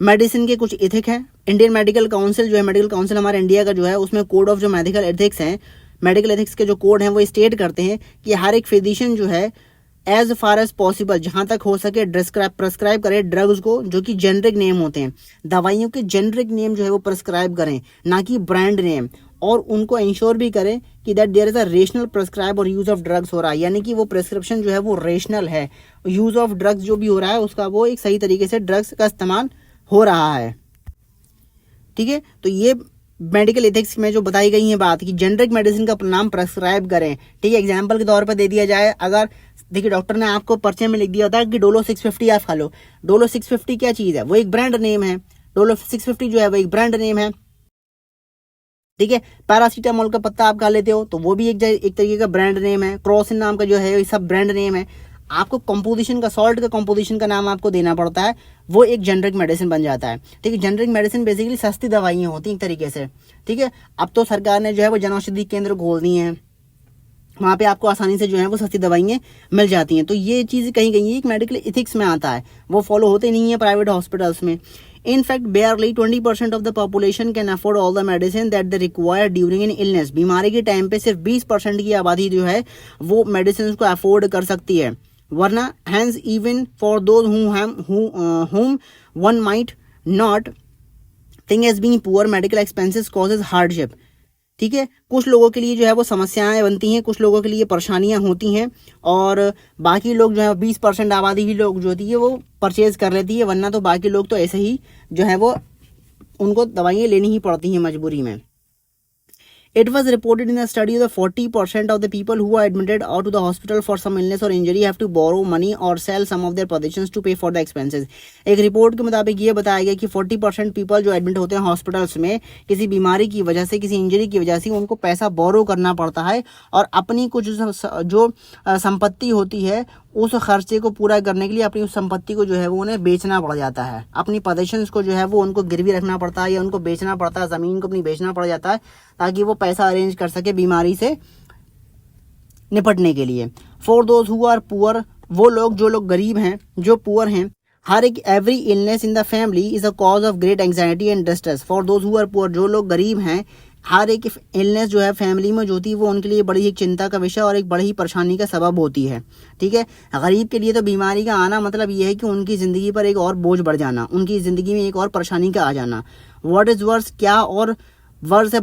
मेडिसिन के कुछ एथिक हैं। इंडियन मेडिकल काउंसिल जो है, मेडिकल काउंसिल हमारे इंडिया का जो है, उसमें कोड ऑफ जो मेडिकल एथिक्स हैं, मेडिकल एथिक्स के जो कोड हैं वो स्टेट करते हैं कि हर एक फिजिशियन जो है एज फार एज पॉसिबल, जहाँ तक हो सके प्रेस्क्राइब करें ड्रग्स को जो कि जेनरिक नेम होते हैं, दवाइयों के जेनरिक नेम जो है वो प्रेस्क्राइब करें, ना कि ब्रांड नेम। और उनको इंश्योर भी करें कि that there is a rational prescribe और यूज़ ऑफ ड्रग्स हो रहा है, यानी कि वो प्रेस्क्रिप्शन जो है वो रेशनल है, यूज़ ऑफ ड्रग्स जो भी हो रहा है उसका वो एक सही तरीके से ड्रग्स का इस्तेमाल हो रहा है। ठीक है। तो ये मेडिकल एथिक्स में जो बताई गई है बात कि जेनरिक मेडिसिन का नाम प्रेस्क्राइब करें। ठीक है। एग्जाम्पल के तौर पर दे दिया जाए, अगर देखिए डॉक्टर ने आपको पर्चे में लिख दिया होता है कि डोलो 650 आप खा लो। डोलो 650 क्या चीज़ है? वो एक ब्रांड नेम है। डोलो 650 जो है वो एक ब्रांड नेम है। ठीक है। पैरासीटामोल का पत्ता आप खा लेते हो तो वो भी एक तरीके का ब्रांड नेम है। क्रोसिन नाम का जो है ये सब ब्रांड नेम है। आपको कंपोजिशन का, सॉल्ट का कंपोजिशन का नाम आपको देना पड़ता है, वो एक जेनरिक मेडिसिन बन जाता है। ठीक है। जेनरिक मेडिसिन बेसिकली सस्ती दवाइयाँ होती हैं एक तरीके से। ठीक है। अब तो सरकार ने जो है वो जनौषधि केंद्र खोल दिए हैं, वहाँ पे आपको आसानी से जो है वो सस्ती दवाइयाँ मिल जाती हैं। तो ये चीज़ कहीं कहीं एक मेडिकल एथिक्स में आता है, वो फॉलो होते नहीं है प्राइवेट हॉस्पिटल्स में। In fact, barely 20% of the population can afford all the medicine that they require during an illness. बीमारी के टाइम पे सिर्फ 20% की आबादी जो है वो मेडिसिन को अफोर्ड कर सकती है, वरना hence even for those whom one might not think as being poor, medical expenses causes hardship. ठीक है। कुछ लोगों के लिए जो है वो समस्याएं बनती हैं, कुछ लोगों के लिए परेशानियां होती हैं, और बाकी लोग जो है 20% आबादी ही लोग जो होती है वो परचेज कर लेती है, वरना तो बाकी लोग तो ऐसे ही जो है वो उनको दवाइयाँ लेनी ही पड़ती हैं मजबूरी में। It was reported in a study that 40% of the people who are admitted out to the hospital for some illness or injury have to borrow money or sell some of their possessions to pay for the expenses. एक report के मुताबिक ये बताया गया कि 40% people जो admit होते हैं हॉस्पिटल्स में किसी बीमारी की वजह से, किसी इंजरी की वजह से उनको पैसा बोरो करना पड़ता है और अपनी कुछ जो संपत्ति होती है उस खर्चे को पूरा करने के लिए अपनी उस संपत्ति को जो है वो उन्हें बेचना पड़ जाता है, अपनी पोजेशंस को जो है वो उनको गिरवी रखना पड़ता है या उनको बेचना पड़ता है, ज़मीन को अपनी बेचना पड़ जाता है ताकि वो पैसा अरेंज कर सके बीमारी से निपटने के लिए. For those who are poor, वो लोग जो लोग गरीब हैं, जो पुअर हैं, हर एक every illness in the family is a cause of great anxiety and distress. For those who are poor, जो लोग गरीब हैं, हर एक इलनेस जो है फैमिली में जो होती है वो उनके लिए बड़ी एक चिंता का विषय और एक बड़ी ही परेशानी का सबब होती है. ठीक है, गरीब के लिए तो बीमारी का आना मतलब ये है कि उनकी ज़िंदगी पर एक और बोझ बढ़ जाना, उनकी ज़िंदगी में एक और परेशानी का आ जाना. व्हाट इज़ वर्स, क्या और वर्स है,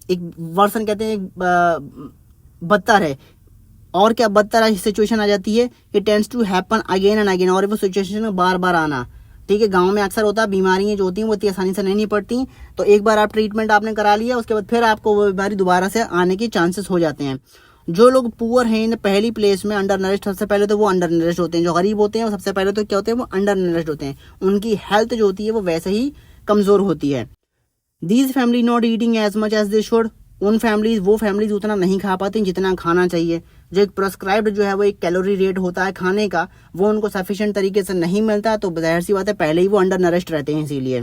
एक वर्सन कहते हैं बदतर है, और क्या बदतर सिचुएशन आ जाती है कि tends to happen again and again, और वो सिचुएशन बार बार आना. ठीक है, गांव में अक्सर होता है, बीमारियां जो होती हैं वो इतनी आसानी से नहीं निपटती, तो एक बार आप ट्रीटमेंट आपने करा लिया उसके बाद फिर आपको वो बीमारी दोबारा से आने के चांसेस हो जाते हैं. जो लोग पुअर हैं इन पहली प्लेस में अंडर नरिश्ड, सबसे पहले तो वो अंडर नरिश्ड होते हैं. जो गरीब होते हैं वो सबसे पहले तो क्या होते हैं, वो अंडर नरिश्ड होते हैं. उनकी हेल्थ जो होती है वो वैसे ही कमज़ोर होती है. These family not eating as much as they should, उन फैमिलीज, वो फैमिलीज उतना नहीं खा पाती जितना खाना चाहिए. जो एक प्रेस्क्राइब्ड जो है वो एक कैलोरी रेट होता है खाने का, वो उनको सफिशिएंट तरीके से नहीं मिलता, तो जाहिर सी बात है पहले ही वो अंडर नरिश्ड रहते हैं. इसीलिए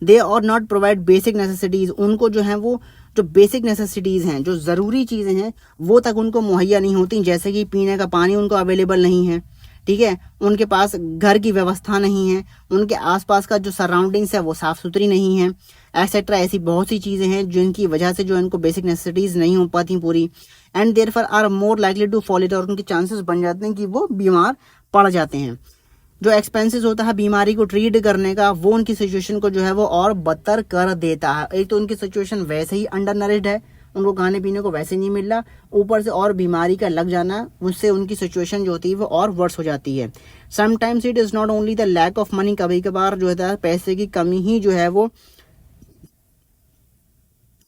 they are not provide basic necessities, उनको जो है वो जो बेसिक नेसेसिटीज़ हैं, जो ज़रूरी चीज़ें हैं वो तक उनको मुहैया नहीं होती. जैसे कि पीने का पानी उनको अवेलेबल नहीं है. ठीक है, उनके पास घर की व्यवस्था नहीं है, उनके आसपास का जो सराउंडिंग्स है वो साफ़ सुथरी नहीं है, एक्सेट्रा. ऐसी बहुत सी चीज़ें हैं जिनकी वजह से जो इनको बेसिक नेसेसिटीज़ नहीं हो पाती पूरी. And therefore are more likely to fall it, और उनके चांसेस बन जाते हैं कि वो बीमार पड़ जाते हैं. जो एक्सपेंसेस होता है बीमारी को ट्रीट करने का, वो उनकी सिचुएशन को जो है वो और बदतर कर देता है. एक तो उनकी सिचुएशन वैसे ही अंडर नरिश्ड है, उनको खाने पीने को वैसे नहीं मिल रहा, ऊपर से और बीमारी का लग जाना, उससे उनकी सिचुएशन जो होती है वो और वर्स हो जाती है. Sometimes it is not only the lack of money, कभी कभार जो है पैसे की कमी ही जो है वो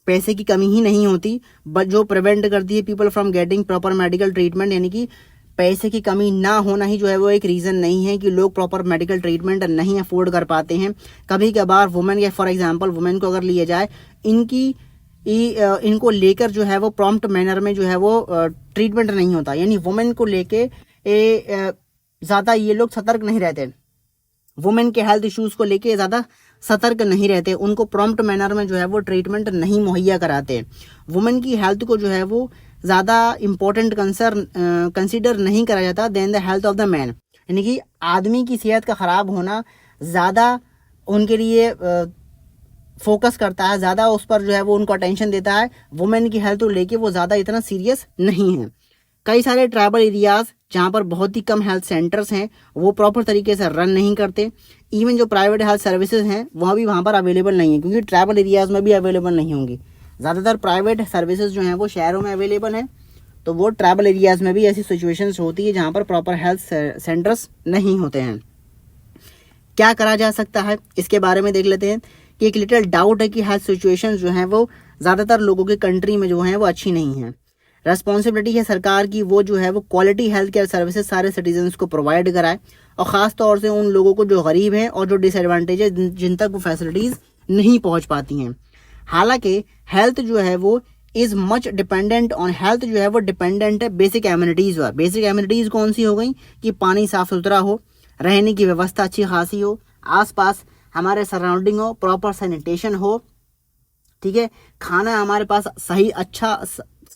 पैसे की कमी ही नहीं होती, बट जो प्रिवेंट करती है people from getting proper medical treatment. यानी कि पैसे की कमी ना होना ही जो है वो एक रीज़न नहीं है कि लोग प्रॉपर मेडिकल ट्रीटमेंट नहीं अफोर्ड कर पाते हैं. कभी कभार वुमेन, या फॉर एग्जांपल वुमेन को अगर लिया जाए, इनको लेकर जो है वो प्रॉम्प्ट मैनर में जो है वो ट्रीटमेंट नहीं होता. यानी वुमेन को लेके ज़्यादा ये लोग सतर्क नहीं रहते, वुमेन के हेल्थ इश्यूज़ को लेके ज़्यादा सतर्क नहीं रहते, उनको प्रॉम्प्ट मैनर में जो है वो ट्रीटमेंट नहीं मुहैया कराते. वुमेन की हेल्थ को जो है वो ज़्यादा इम्पोर्टेंट कंसिडर नहीं करा जाता then the health of the man. यानी कि आदमी की सेहत का ख़राब होना ज़्यादा उनके लिए फोकस करता है, ज़्यादा उस पर जो है वो उनको अटेंशन देता है. वुमेन की हेल्थ को लेके वो ज़्यादा इतना सीरियस नहीं है. कई सारे ट्राइबल एरियाज़ जहाँ पर बहुत ही कम हेल्थ सेंटर्स हैं वो प्रॉपर तरीके से रन नहीं करते. इवन जो प्राइवेट हेल्थ सर्विसेज हैं वह भी वहाँ पर अवेलेबल नहीं है, क्योंकि ट्राइबल एरियाज़ में भी अवेलेबल नहीं होंगी. ज़्यादातर प्राइवेट सर्विसेज जो हैं वो शहरों में अवेलेबल हैं, तो वो ट्राइबल एरियाज़ में भी ऐसी सिचुएशंस होती है जहाँ पर प्रॉपर हेल्थ सेंटर्स नहीं होते हैं. क्या करा जा सकता है इसके बारे में देख लेते हैं. कि एक लिटिल डाउट है कि हेल्थ सिचुएशंस जो हैं वो ज़्यादातर लोगों के कंट्री में जो हैं वो अच्छी नहीं है. रेस्पॉन्सिबिलिटी है सरकार की, वो जो है वो क्वालिटी हेल्थ केयर सर्विसेज सारे सिटीजन्स को प्रोवाइड कराए, और ख़ास तौर से उन लोगों को जो गरीब हैं और जो डिसएडवांटेज है, जिन तक वो फैसिलिटीज़ नहीं पहुंच पाती हैं. हालांकि हेल्थ जो है वो is much dependent on, health जो है वो डिपेंडेंट है बेसिक एमिनिटीज़ पर. बेसिक एमिनिटीज़ कौन सी हो गई कि पानी साफ़ सुथरा हो, रहने की व्यवस्था अच्छी खासी हो, आसपास हमारे सराउंडिंग हो, प्रॉपर सैनिटेशन हो. ठीक है, खाना हमारे पास सही अच्छा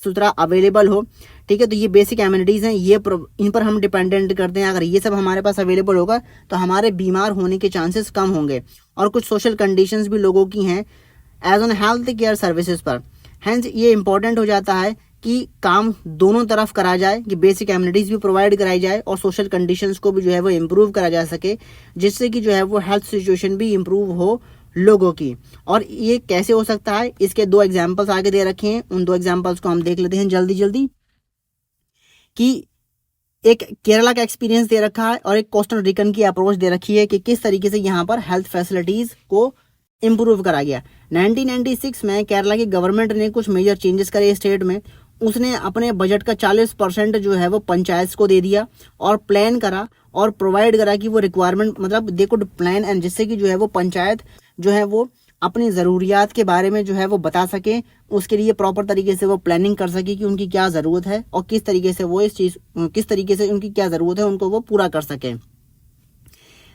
सुथरा अवेलेबल हो. ठीक है, तो ये बेसिक एमिनिटीज़ हैं, ये इन पर हम डिपेंडेंट करते हैं. अगर ये सब हमारे पास अवेलेबल होगा तो हमारे बीमार होने के चांसेस कम होंगे. और कुछ सोशल कंडीशंस भी लोगों की हैं as on health care services पर. हैंस ये इंपॉर्टेंट हो जाता है कि काम दोनों तरफ करा जाए, कि बेसिक एमिनिटीज़ भी प्रोवाइड कराई जाए और सोशल कंडीशंस को भी जो है वो इम्प्रूव करा जा सके, जिससे कि जो है वो हेल्थ सिचुएशन भी इम्प्रूव हो लोगों की. और ये कैसे हो सकता है, इसके 2 एग्जाम्पल्स आगे दे रखे हैं, उन 2 एग्जाम्पल्स को हम देख लेते हैं जल्दी. कि एक केरला का एक्सपीरियंस दे रखा है और एक कोस्टल रिकन की अप्रोच दे रखी है कि किस तरीके से यहाँ पर हेल्थ फैसिलिटीज़ को इम्प्रूव करा गया। 1996 में केरला की गवर्नमेंट ने कुछ मेजर चेंजेस करे स्टेट में। उसने अपने बजट का 40% जो है वो पंचायत को दे दिया और प्लान करा और प्रोवाइड करा कि वो रिक्वायरमेंट मतलब दे कुड प्लान, एंड जिससे कि जो है वो पंचायत जो है वो अपनी ज़रूरियात के बारे में जो है वो बता सके, उसके लिए प्रॉपर तरीके से वो प्लानिंग कर सके कि उनकी क्या ज़रूरत है और किस तरीके से वो किस तरीके से उनकी क्या ज़रूरत है उनको वो पूरा कर सकें।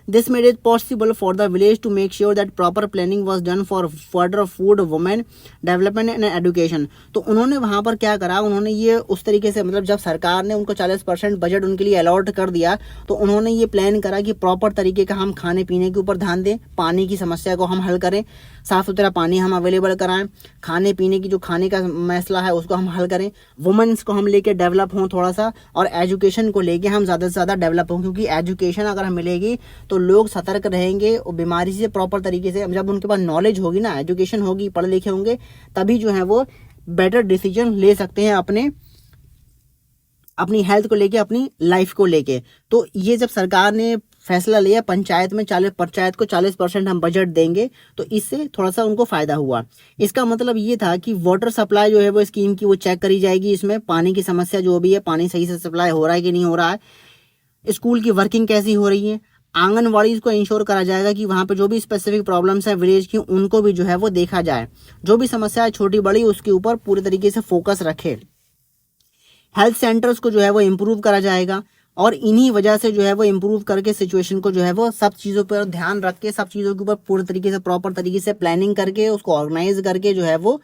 This made it possible for the village to make sure that proper planning was done for further food, women development and education। तो उन्होंने वहाँ पर क्या करा, उन्होंने ये उस तरीके से मतलब जब सरकार ने उनको 40% बजट उनके लिए अलॉट कर दिया तो उन्होंने ये प्लान करा कि प्रॉपर तरीके का हम खाने पीने के ऊपर ध्यान दें, पानी की समस्या को हम हल करें, साफ़ सुथरा पानी हम अवेलेबल कराएं, खाने पीने की जो खाने का मसला है उसको हम हल करें, वुमेन्स को हम लेके डेवलप हों थोड़ा सा, और एजुकेशन को लेके हम ज़्यादा से ज़्यादा डेवलप हों, क्योंकि एजुकेशन अगर हमें मिलेगी तो लोग सतर्क रहेंगे और बीमारी से प्रॉपर तरीके से, जब उनके पास नॉलेज होगी ना, एजुकेशन होगी, पढ़े लिखे होंगे, तभी जो है वो बेटर डिसीजन ले सकते हैं अपनी हेल्थ को लेके, अपनी लाइफ को लेके। तो ये जब सरकार ने फैसला लिया पंचायत को 40% हम बजट देंगे, तो इससे थोड़ा सा उनको फायदा हुआ। इसका मतलब ये था कि वाटर सप्लाई जो है वो स्कीम की वो चेक करी जाएगी, इसमें पानी की समस्या जो भी है, पानी सही से सप्लाई हो रहा है कि नहीं हो रहा है, स्कूल की वर्किंग कैसी हो रही है, आंगनवाड़ी को इंश्योर करा जाएगा कि वहाँ पे जो भी स्पेसिफिक प्रॉब्लम्स है विलेज की उनको भी जो है वो देखा जाए, जो भी समस्या है छोटी बड़ी उसके ऊपर पूरे तरीके से फोकस रखे। हेल्थ सेंटर्स को जो है वो इम्प्रूव करा जाएगा और इन्हीं वजह से जो है वो इम्प्रूव करके सिचुएशन को जो है वो सब चीज़ों पर ध्यान रख के, सब चीज़ों के ऊपर पूरे तरीके से प्रॉपर तरीके से प्लानिंग करके उसको ऑर्गेनाइज करके जो है वो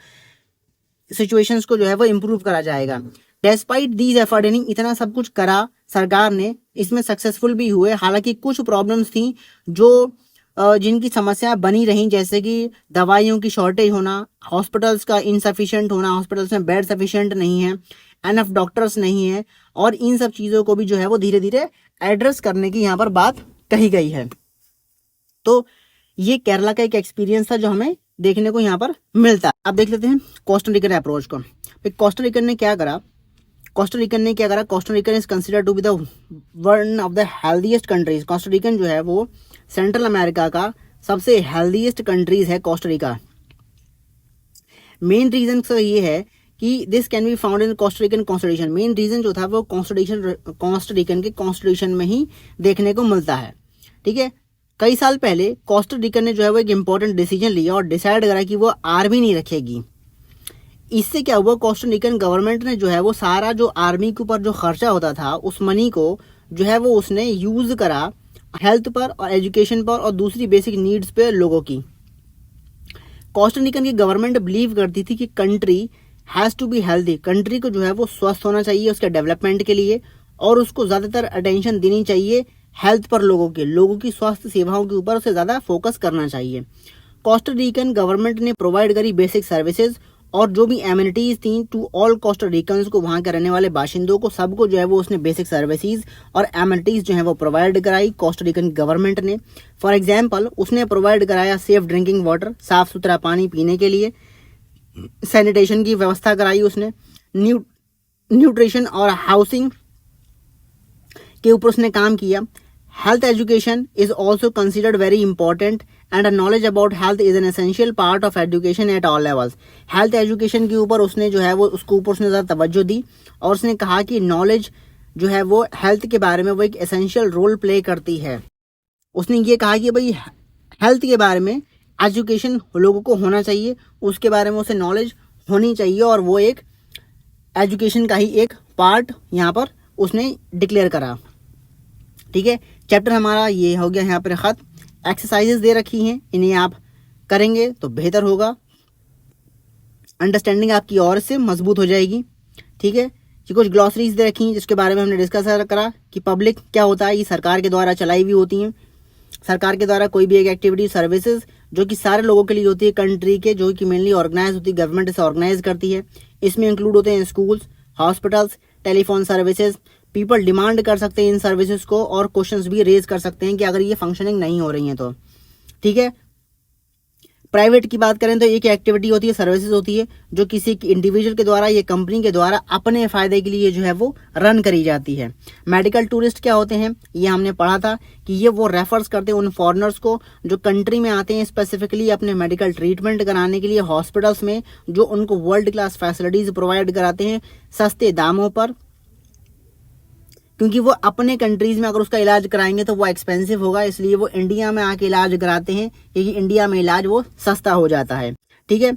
सिचुएशंस को जो है वो इम्प्रूव करा जाएगा। डेस्पाइट दीज एफर्ट, यानी इतना सब कुछ करा सरकार ने, इसमें सक्सेसफुल भी हुए। हालांकि कुछ प्रॉब्लम्स थी जो जिनकी समस्या बनी रही, जैसे कि दवाइयों की शॉर्टेज होना, हॉस्पिटल्स का इनसफिशिएंट होना, हॉस्पिटल्स में बेड सफिशिएंट नहीं है, एनफ डॉक्टर्स नहीं है, और इन सब चीज़ों को भी जो है वो धीरे धीरे एड्रेस करने की यहाँ पर बात कही गई है। तो ये केरला का एक एक्सपीरियंस था जो हमें देखने को यहाँ पर मिलता है। अब देख लेते हैं कोस्टा रिकन अप्रोच को। कोस्टा रिकन ने क्या करा, Costa Rican is considered to be the one of the healthiest countries. Costa Rican जो है वो सेंट्रल अमेरिका का सबसे हेल्दीएस्ट कंट्रीज है कोस्टा रिका। मेन रीजन तो ये है कि this can be found in Costa Rican constitution. Main reason जो था वो कोस्टा रिकन के कॉन्स्टिट्यूशन में ही देखने को मिलता है। ठीक है, कई साल पहले कोस्टा रिकन ने जो है वो एक इम्पोर्टेंट डिसीजन लिया और डिसाइड करा कि वो आर्मी नहीं रखेगी। इससे क्या हुआ, कोस्टा रिकन गवर्नमेंट ने जो है वो सारा जो आर्मी के ऊपर जो खर्चा होता था उस मनी को जो है वो उसने यूज करा हेल्थ पर और एजुकेशन पर और दूसरी बेसिक नीड्स पे लोगों की। कोस्टा रिकन की गवर्नमेंट बिलीव करती थी कि country has to be healthy, country को जो है वो स्वस्थ होना चाहिए उसके डेवलपमेंट के लिए, और उसको ज़्यादातर अटेंशन देनी चाहिए हेल्थ पर, लोगों की स्वास्थ्य सेवाओं के ऊपर उसे ज़्यादा फोकस करना चाहिए। कोस्टा रिकन गवर्नमेंट ने प्रोवाइड करी बेसिक सर्विसेज और जो भी एमिनिटीज थी टू ऑल कोस्टा रिकन्स को, वहाँ के रहने वाले बाशिंदों को, सबको जो है वो उसने बेसिक सर्विसेज और एमिनिटीज जो है वो प्रोवाइड कराई कोस्टा रिकन गवर्नमेंट ने। फॉर एग्जांपल उसने प्रोवाइड कराया सेफ ड्रिंकिंग वाटर, साफ सुथरा पानी पीने के लिए, सैनिटेशन की व्यवस्था कराई उसने, न्यूट्रिशन और हाउसिंग के ऊपर उसने काम किया। Health education is also considered very important and knowledge about health is an essential part of education at all levels. Health education के ऊपर उसने जो है वो उसके ऊपर उसने ज़्यादा तवज्जो दी और उसने कहा कि नॉलेज जो है वो हेल्थ के बारे में वो एक एसेंशियल रोल प्ले करती है। उसने ये कहा कि भाई हेल्थ के बारे में एजुकेशन लोगों को होना चाहिए, उसके बारे में उसे नॉलेज होनी चाहिए, और वो एक एजुकेशन का ही एक पार्ट यहाँ पर उसने डिक्लेयर करा। ठीक है, चैप्टर हमारा ये हो गया यहाँ पर ख़त्म। एक्सरसाइजेस दे रखी हैं, इन्हें आप करेंगे तो बेहतर होगा, अंडरस्टैंडिंग आपकी और से मजबूत हो जाएगी। ठीक है, कि कुछ ग्लॉसरीज दे रखी हैं जिसके बारे में हमने डिस्कस करा कि पब्लिक क्या होता है, ये सरकार के द्वारा चलाई हुई होती हैं। सरकार के द्वारा कोई भी एक एक्टिविटी सर्विसेज जो कि सारे लोगों के लिए होती है, कंट्री के जो कि मेनली ऑर्गेनाइज होती है, गवर्नमेंट इसे ऑर्गेनाइज करती है। इसमें इंक्लूड होते हैं schools, hospitals, telephone services. People demand कर सकते हैं इन सर्विसेज को और क्वेश्चंस भी रेज कर सकते हैं कि अगर ये फंक्शनिंग नहीं हो रही हैं तो। ठीक है, प्राइवेट की बात करें तो एक एक्टिविटी होती है, सर्विसेज होती है जो किसी इंडिविजुअल के द्वारा या कंपनी के द्वारा अपने फायदे के लिए जो है वो रन करी जाती है। मेडिकल टूरिस्ट क्या होते हैं, ये हमने पढ़ा था कि ये वो रेफर्स करते हैं उन फॉरेनर्स को जो कंट्री में आते हैं स्पेसिफिकली अपने मेडिकल ट्रीटमेंट कराने के लिए हॉस्पिटल्स में, जो उनको वर्ल्ड क्लास फैसिलिटीज प्रोवाइड कराते हैं सस्ते दामों पर, क्योंकि वो अपने कंट्रीज में अगर उसका इलाज कराएंगे तो वो एक्सपेंसिव होगा, इसलिए वो इंडिया में आके इलाज कराते हैं क्योंकि इंडिया में इलाज वो सस्ता हो जाता है। ठीक है।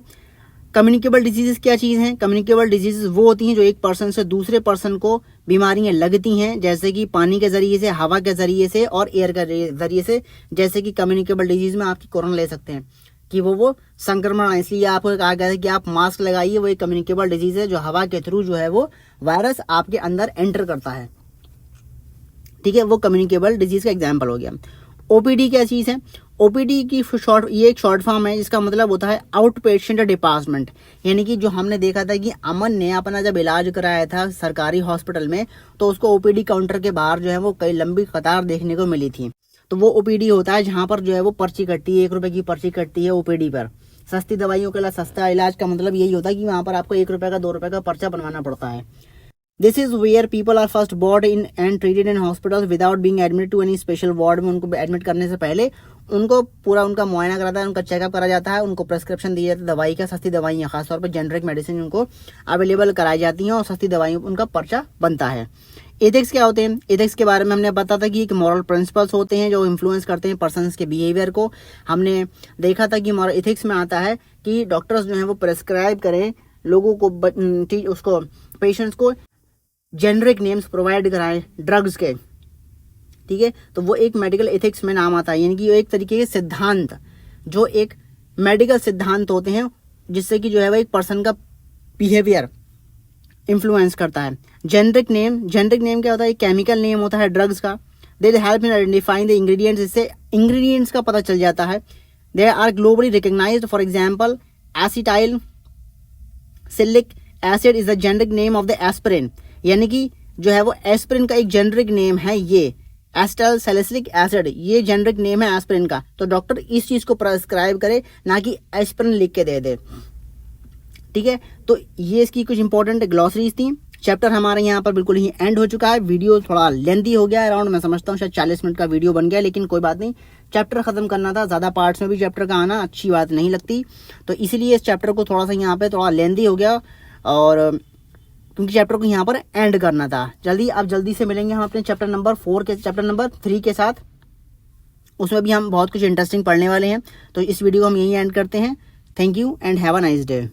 कम्युनिकेबल डिजीजेस क्या चीज़ हैं? कम्युनिकेबल डिजीजेस वो होती हैं जो एक पर्सन से दूसरे पर्सन को बीमारियां लगती हैं, जैसे कि पानी के जरिए से, हवा के जरिए से और एयर के जरिए से। जैसे कि कम्युनिकेबल डिजीज में आपकी कोरोना ले सकते हैं कि वो संक्रमण, इसलिए आपको कहा गया है कि आप मास्क लगाइए, वो एक कम्युनिकेबल डिजीज है जो हवा के थ्रू जो है वो वायरस आपके अंदर एंटर करता है। ठीक है, वो कम्युनिकेबल डिजीज का एग्जाम्पल हो गया। ओपीडी क्या चीज़ है? ओपीडी की ये एक शॉर्ट फॉर्म है जिसका मतलब होता है आउट पेशेंट डिपार्टमेंट, यानी कि जो हमने देखा था कि अमन ने अपना जब इलाज कराया था सरकारी हॉस्पिटल में तो उसको ओपीडी काउंटर के बाहर जो है वो कई लंबी कतार देखने को मिली थी। तो वो ओपीडी होता है जहाँ पर जो है वो पर्ची कटती है, 1 रुपए की पर्ची कटती है ओपीडी पर। सस्ती दवाइयों के लिए सस्ता इलाज का मतलब यही होता है कि वहाँ पर आपको 1 रुपए का 2 रुपए का पर्चा बनवाना पड़ता है। This is where people are first board in and treated in hospital without being admit to any special ward में। उनको एडमिट करने से पहले उनको पूरा उनका मुआयना कराता है, उनका चेकअप करा जाता है, उनको प्रेस्क्रिप्शन दी जाती है दवाई का, सस्ती दवाइयाँ खासतौर पर जेनरिक मेडिसिन उनको अवेलेबल कराई जाती हैं और सस्ती दवाइयों उनका पर्चा बनता है। एथिक्स क्या होते हैं? एथिक्स के बारे में हमने बताया था कि एक मॉरल प्रिंसिपल्स होते हैं जो इन्फ्लुएंस करते हैं पर्सन्स के बिहेवियर को। हमने देखा था कि मॉरल एथिक्स में आता है कि डॉक्टर्स जो है वो प्रेस्क्राइब करें लोगों को, उसको पेशेंट्स को जेनरिक नेम्स प्रोवाइड कराएं ड्रग्स के। ठीक है, तो वो एक मेडिकल एथिक्स में नाम आता है, यानी कि एक तरीके के सिद्धांत जो एक मेडिकल सिद्धांत होते हैं जिससे कि जो है वो एक पर्सन का बिहेवियर इन्फ्लुएंस करता है। जेनरिक नेम क्या होता है? एक केमिकल नेम होता है ड्रग्स का। They help in identifying the ingredients, इससे इंग्रेडिएंट्स का पता चल जाता है। They are globally recognised, for example acetyl salicylic acid is the generic name of the aspirin, यानी कि जो है वो एस्पिरिन का एक जेनरिक नेम है ये एसिटाइल सैलिसिलिक एसिड, ये जेनरिक नेम है एस्पिरिन का। तो डॉक्टर इस चीज को प्रेस्क्राइब करे, ना कि एस्पिरिन लिख के दे दे। ठीक है, तो ये इसकी कुछ इंपॉर्टेंट ग्लॉसरीज थी। चैप्टर हमारे यहाँ पर बिल्कुल ही एंड हो चुका है। वीडियो थोड़ा लेंथी हो गया अराउंड, मैं समझता हूँ शायद 40 मिनट का वीडियो बन गया, लेकिन कोई बात नहीं, चैप्टर खत्म करना था, ज्यादा पार्ट्स में भी चैप्टर का आना अच्छी बात नहीं लगती, तो इसीलिए इस चैप्टर को थोड़ा सा यहाँ पे थोड़ा लेंथी हो गया, और क्योंकि चैप्टर को यहाँ पर एंड करना था। जल्दी से मिलेंगे हम अपने चैप्टर नंबर 3 के साथ। उसमें भी हम बहुत कुछ इंटरेस्टिंग पढ़ने वाले हैं। तो इस वीडियो को हम यहीं एंड करते हैं। Thank you and have a nice day.